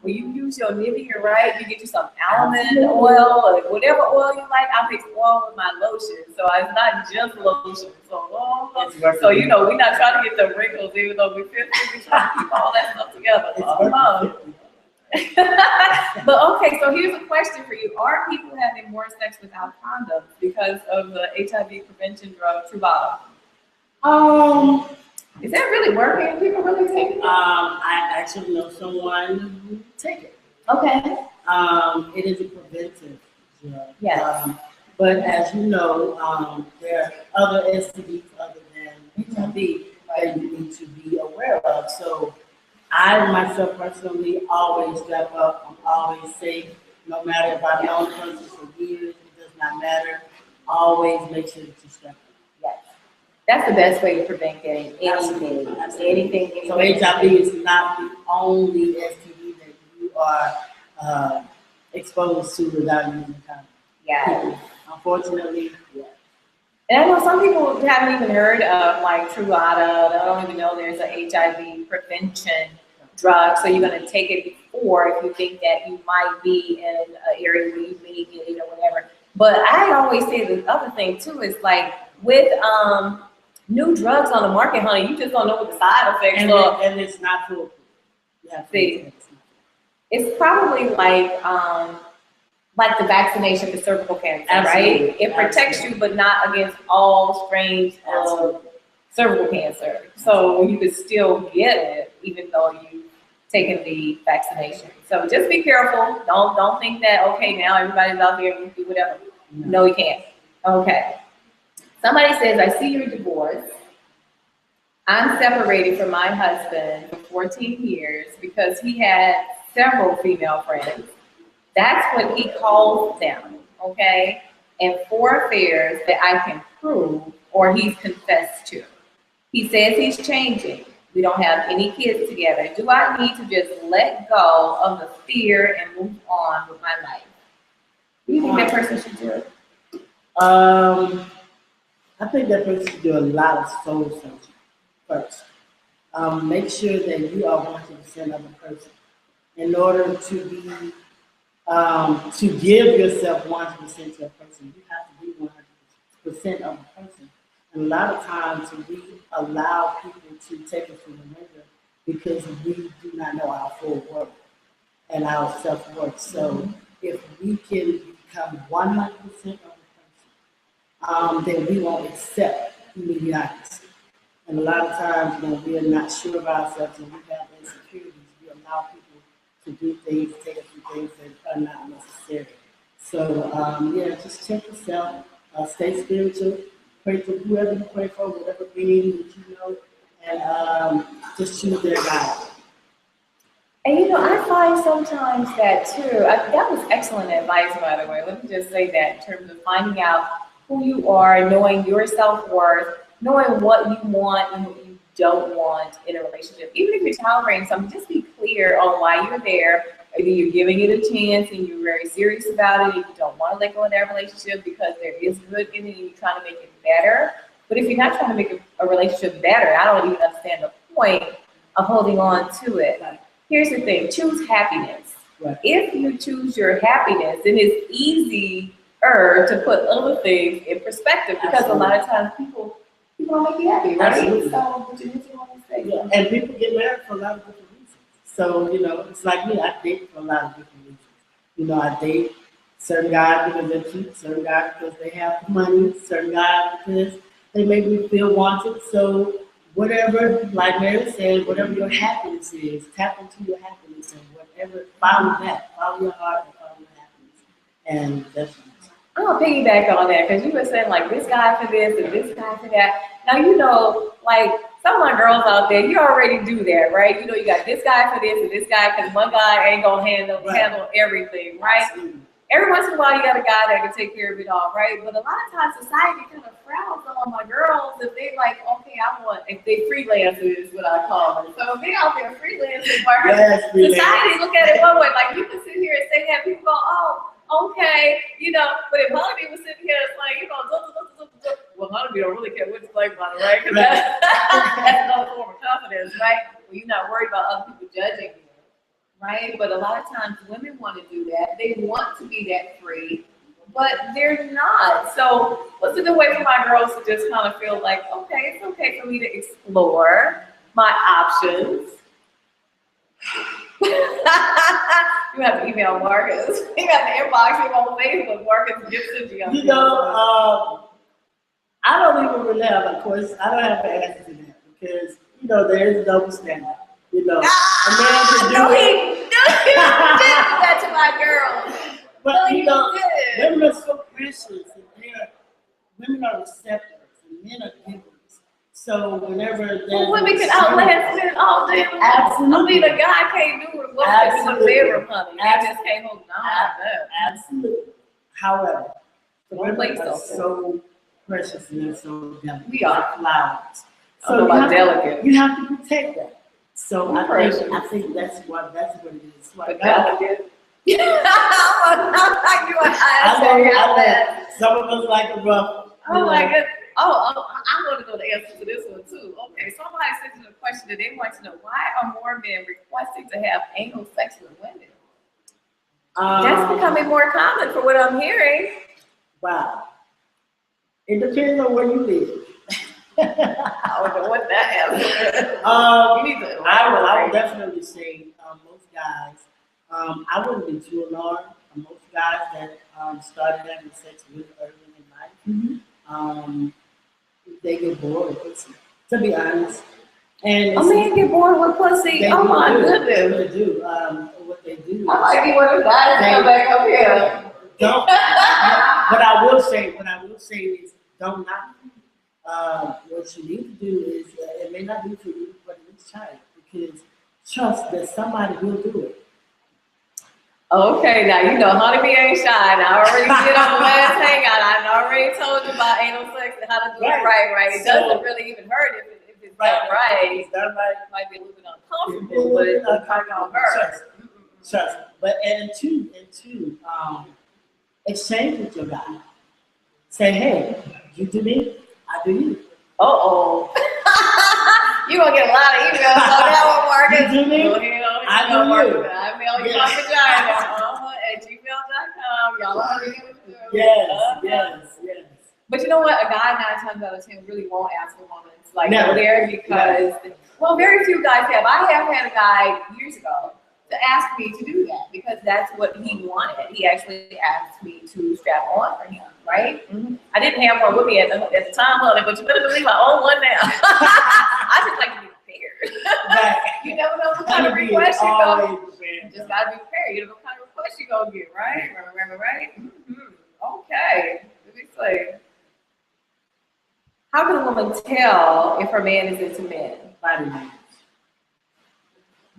when you use your Nivea, right, you get you some almond oil or whatever oil you like. I mix oil with my lotion. So it's not just lotion. So we're not trying to get the wrinkles, even though we're 50, we're trying to keep all that stuff together. But okay, so here's a question for you. Are people having more sex without condoms because of the HIV prevention drug Truvada? Is that really working? People really take it? I actually know someone who take it. Okay. It is a preventive drug. Yes. But as you know, there are other STDs other than HIV that you need to be aware of. So I myself personally always step up. I'm always safe. No matter if I've known the person for years, it does not matter. Always make sure that you step up. Yes. That's the best way to prevent getting anything. Anything. So HIV is not the only STD that you are exposed to without using condom. Yeah. Unfortunately, yeah. And I know some people haven't even heard of like Truvada. They don't even know there's an HIV prevention drug. So you're going to take it before if you think that you might be in an area where you may get it or whatever. But I always say the other thing too is like with new drugs on the market, honey, you just don't know what the side effects are. And it's not foolproof. Yeah, see, it's probably like the vaccination for cervical cancer, Absolutely. right? It protects you, but not against all strains of cervical cancer. So you could still get it, even though you've taken the vaccination. So just be careful. Don't think that, okay, now everybody's out there and you can do whatever. No, you can't. Okay. Somebody says, I see you're divorced. I'm separated from my husband for 14 years because he had several female friends. That's what he calls them, okay? And 4 affairs that I can prove or he's confessed to. He says he's changing. We don't have any kids together. Do I need to just let go of the fear and move on with my life? Do you think that person should do it? I think that person should do a lot of soul searching first. Make sure that you are 100% of the person. In order to be, to give yourself 100% to a person, you have to be 100% of the person. And a lot of times we allow people to take us to the window because we do not know our full worth and our self-worth. So if we can become 100% of the person, then we won't accept mediocrity. And a lot of times when we are not sure of ourselves and we have insecurities, we allow people to do things, take us to things that are not necessary. So yeah, just check yourself, stay spiritual, pray for whoever you pray for, whatever being that you know, and just choose their God. And you know, I find sometimes that too. That was excellent advice, by the way. Let me just say that in terms of finding out who you are, knowing your self-worth, knowing what you want and what you don't want in a relationship. Even if you're tolerating something, just be clear on why you're there. Either you're giving it a chance and you're very serious about it and you don't want to let go of that relationship because there is good in it and you're trying to make it better. But if you're not trying to make a relationship better, I don't even understand the point of holding on to it. Here's the thing, choose happiness. Right. If you choose your happiness, then it's easier to put other things in perspective because a lot of times people don't make you happy, right? Absolutely. So, what you want to say? Yeah. And people get married for a lot of different reasons. So, you know, it's like me, I date for a lot of different reasons. You know, I date certain guys because they're cute, certain guys because they have money, certain guys because they make me feel wanted. So whatever, like Mary said, whatever your happiness is, tap into your happiness and whatever, follow that, follow your heart and follow your happiness. And that's I'm gonna piggyback on that because you were saying like this guy for this and this guy for that. Now you know, like some of my girls out there, you already do that, right? You know, you got this guy for this and this guy because one guy ain't gonna handle everything, right? Absolutely. Every once in a while, you got a guy that can take care of it all, right? But a lot of times, society kind of frowns on my girls if they like, okay, if they freelancers is what I call them. So if they out there freelancing, Yes, society look at it one way. Like you can sit here and say that, people go, oh, okay, you know. But if Honeybee was sitting here, it's like, you know, well, Honeybee don't really care what you think about it, right? Because that's another form of confidence, right? Well, you're not worried about other people judging you. Right? But a lot of times women want to do that. They want to be that free, but they're not. So what's a good way for my girls to just kind of feel like, okay, it's okay for me to explore my options? You have to email Marcus. You have to inbox him on Facebook, Marcus Gibson. You know, I don't even really have a question. I don't have an answer to that because, you know, there is a double standard. You know, a man can do it. No, he did that to my girl. But No, you know, did. women are so precious, and women are receptors, and men are givers. So whenever there's women can outlast men all day long. Absolutely. I mean, a guy can't do what a woman can do with bedroom, honey. They just can't hold on like that. Absolutely. However, One women place are though. so precious and so delicate. We are. Flowers. I don't know about delicate. You have to protect that. So I Precious. think that's what it is. So I But got- delicate. Some of us like a rough. Oh my goodness. I want to know the answer to this one too. Okay, somebody sent in a question that they want to know why are more men requesting to have anal sex with women? That's becoming more common for what I'm hearing. Wow. It depends on where you live. I don't know what that is. You need to I would definitely say most guys. I wouldn't be too alarmed. Most guys that started having sex really early in life, they get bored with pussy. To be honest, and A man get bored with pussy. Oh my goodness. They do. What they do. I might be one of those guys that come back up here. Don't. What I will say is don't knock. What you need to do is, it may not be for you, but it's try it because trust that somebody will do it. Okay, now you know Honeybee ain't shy. And I already did on the last hangout. I already told you about anal sex and how to do it right. It doesn't really even hurt if it's done right. It's done right. It might be a little bit uncomfortable, but it's not gonna hurt. Trust. But and two, exchange with your guy. Say, hey, you do me, I do you. You gonna get a lot of emails on that one, Marcus. You do me? Go ahead, I do you. I mail you Yeah. my vagina at gmail.com. Y'all already know what to do. Yes. But you know what? A guy 9 times out of 10 really won't ask a woman to like Never. go there because, well, very few guys have. I have had a guy years ago to ask me to do that because that's what he wanted. He actually asked me to strap on for him, right? Mm-hmm. I didn't have one with me at the time, honey, but you better believe I own one now. I just like to be prepared. Right. You never know what kind of request you go. Just gotta be prepared. You know what kind of request you gonna get, right? Right? Mm-hmm. Okay. Let me see. How can a woman tell if her man is into men? Body language.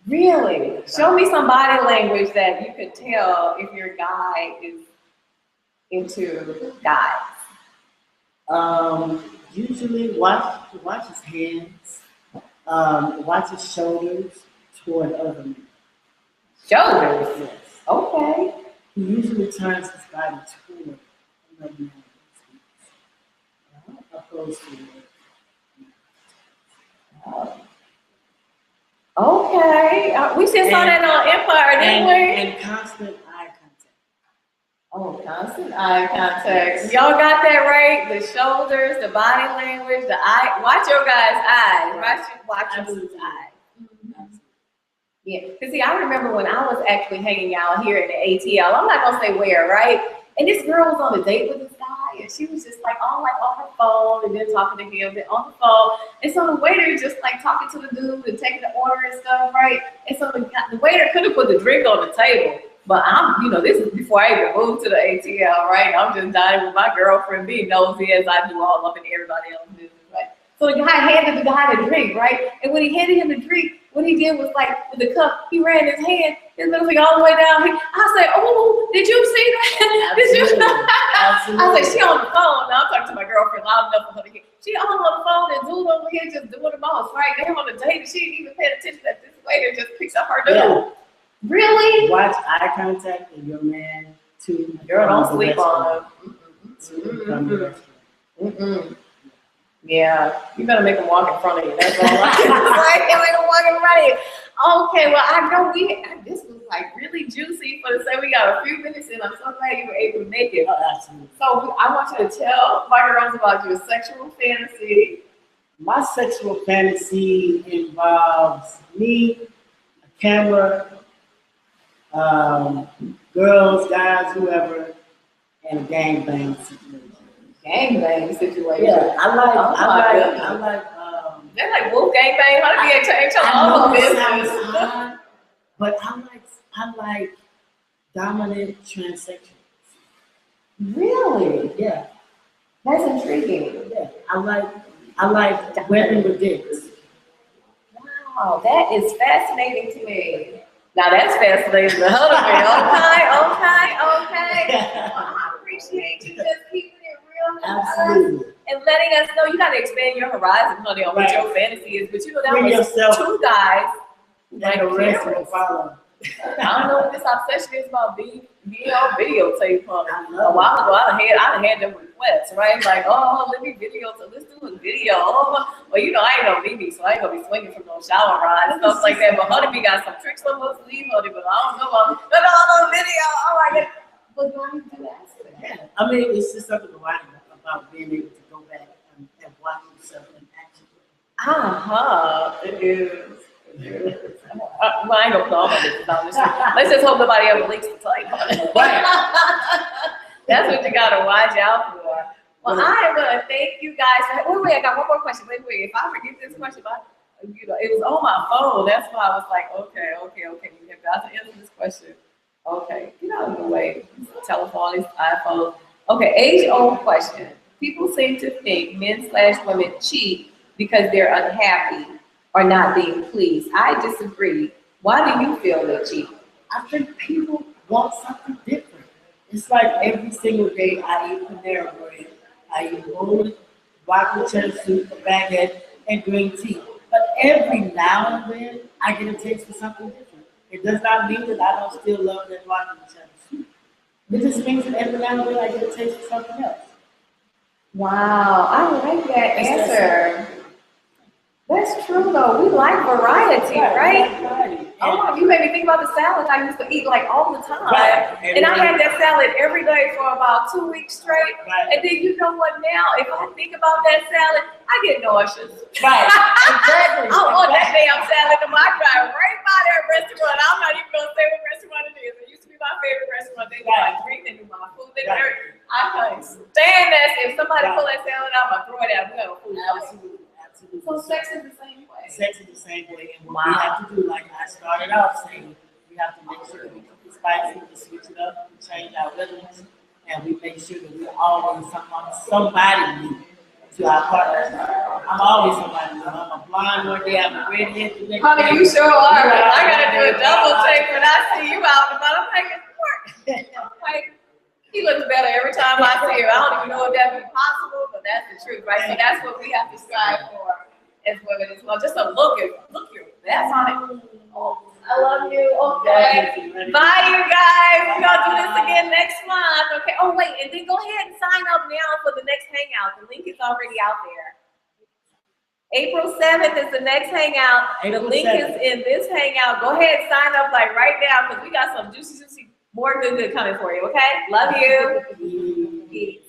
Really? Show me some body language that you could tell if your guy is into guys. Usually watch his hands, watch his shoulders toward other men. Shoulders? Yes. Okay. He usually turns his body toward another man. Opposed to Okay. We just saw that on Empire, didn't we? And constant eye contact. Oh, constant eye contact. Y'all got that right? The shoulders, the body language, the eye. Watch your guys' eyes. Watch your dude's eyes. Mm-hmm. Yeah, because see, I remember when I was actually hanging out here in the ATL. I'm not gonna say where, right? And this girl was on a date with this guy, and she was just like on her phone, and then talking to him, then on the phone. And so the waiter just like talking to the dude and taking the order and stuff, right? And so the waiter could have put the drink on the table, but this is before I even moved to the ATL, right? I'm just dining with my girlfriend, being nosy as I do all up in everybody else's business, right? So the guy handed the guy the drink, right? And when he handed him the drink, what he did was like with the cup, he ran his hand, his little finger all the way down. I said, "Oh, did you see that? Did you?" Absolutely. I said, "She on the phone." Now I'm talking to my girlfriend loud enough for her to hear. She on the phone and dude over here just doing the most, right? They on the date and she didn't even pay attention that this waiter just picks up her dude. Yeah. Really? Watch eye contact with your man to Girl, don't sleep on him. him. Yeah, you better make him walk in front of you. That's all right. Right? Make him walk in front of you. Okay, well, I know this was like really juicy for the say we got a few minutes in. I'm so glad you were able to make it. Oh, absolutely. So I want you to tell my girls about your sexual fantasy. My sexual fantasy involves me, a camera, girls, guys, whoever, and a gangbang situation. Gangbang situation. Yeah, I like. They're like wolf gangbang. How do you change your I own know it business? sounds odd, but I like dominant transsexuals. Really? Yeah, That's intriguing. yeah. I like women with dicks. Wow, that is fascinating to me. Now that's fascinating to her to me. Okay. Well, I appreciate you just keeping it real with us Absolutely. and letting us know. You got to expand your horizon, honey, on what Right. your fantasy is. But you know that Bring was yourself 2 guys. And the rest will follow. I don't know what this obsession is about being on videotape, honey. I A love while ago, I had them requests, right? Like, oh, let me video, so let's do a video. Oh, well, you know, I ain't no BB, so I ain't gonna be swinging from no shower rod and stuff like that. But Honeybee got some tricks up her sleeve, honey, but I don't know about no video. Oh my God. But why you do that? Yeah. I mean, it's just something about being able to go back and watch yourself in action. It is. Well, I ain't gonna put all my business on this. Let's just hope nobody ever leaks the tape. That's what you gotta watch out for. Well, I am gonna thank you guys. Wait, I got one more question. Wait. If I forget this question, it was on my phone. That's why I was like, okay. You have got to answer this question. Okay, get out of the way. Telephone, iPhone. Okay, age-old question. People seem to think men/women cheat because they're unhappy or not being pleased. I disagree. Why do you feel they cheat? I think people want something different. It's like every single day I eat Panera Bread, I eat rolling, broccoli cheddar soup, a baguette, and green tea. But every now and then I get a taste for something different. It does not mean that I don't still love that broccoli cheddar soup. It just means that every now and then I get a taste for something else. Wow, I like that answer. That's true though. We like variety, right? Right. Oh, you made me think about the salad I used to eat like all the time. Right. And I had that salad every day for about 2 weeks straight. Right. And then you know what now? If I think about that salad, I get nauseous. Right. Exactly. I want that damn salad in my drive right by that restaurant. I'm not even gonna say what restaurant it is. It used to be my favorite restaurant. They do my drink, they do my food, they do everything. I couldn't stand that. If somebody pull that salad out, I'm gonna throw it out. We have a food. Absolutely. Absolutely. So sex is the same way. Sex is the same way, and what we have to do, like I started off saying, we have to make sure that we keep it spicy, we switch it up, we change our rhythms, and we make sure that we're always somebody new to our partners. I'm always somebody new. I'm a blonde one day, I'm a redhead the next Honey, day. you sure are. I gotta do a double take when I see you out and about. I'm like, it's work. I'm like, he looks better every time I see him. I don't even know if that would be possible, but that's the truth, right? So that's what we have to strive for as women as well. Just a look your best on it. Oh, I love you. Okay. Bye, you guys. We're gonna do this again next month. Okay. Oh, wait, and then go ahead and sign up now for the next hangout. The link is already out there. April 7th is the next hangout. The link is in this hangout. Go ahead and sign up like right now because we got some juicy, more good coming for you. Okay. Love you.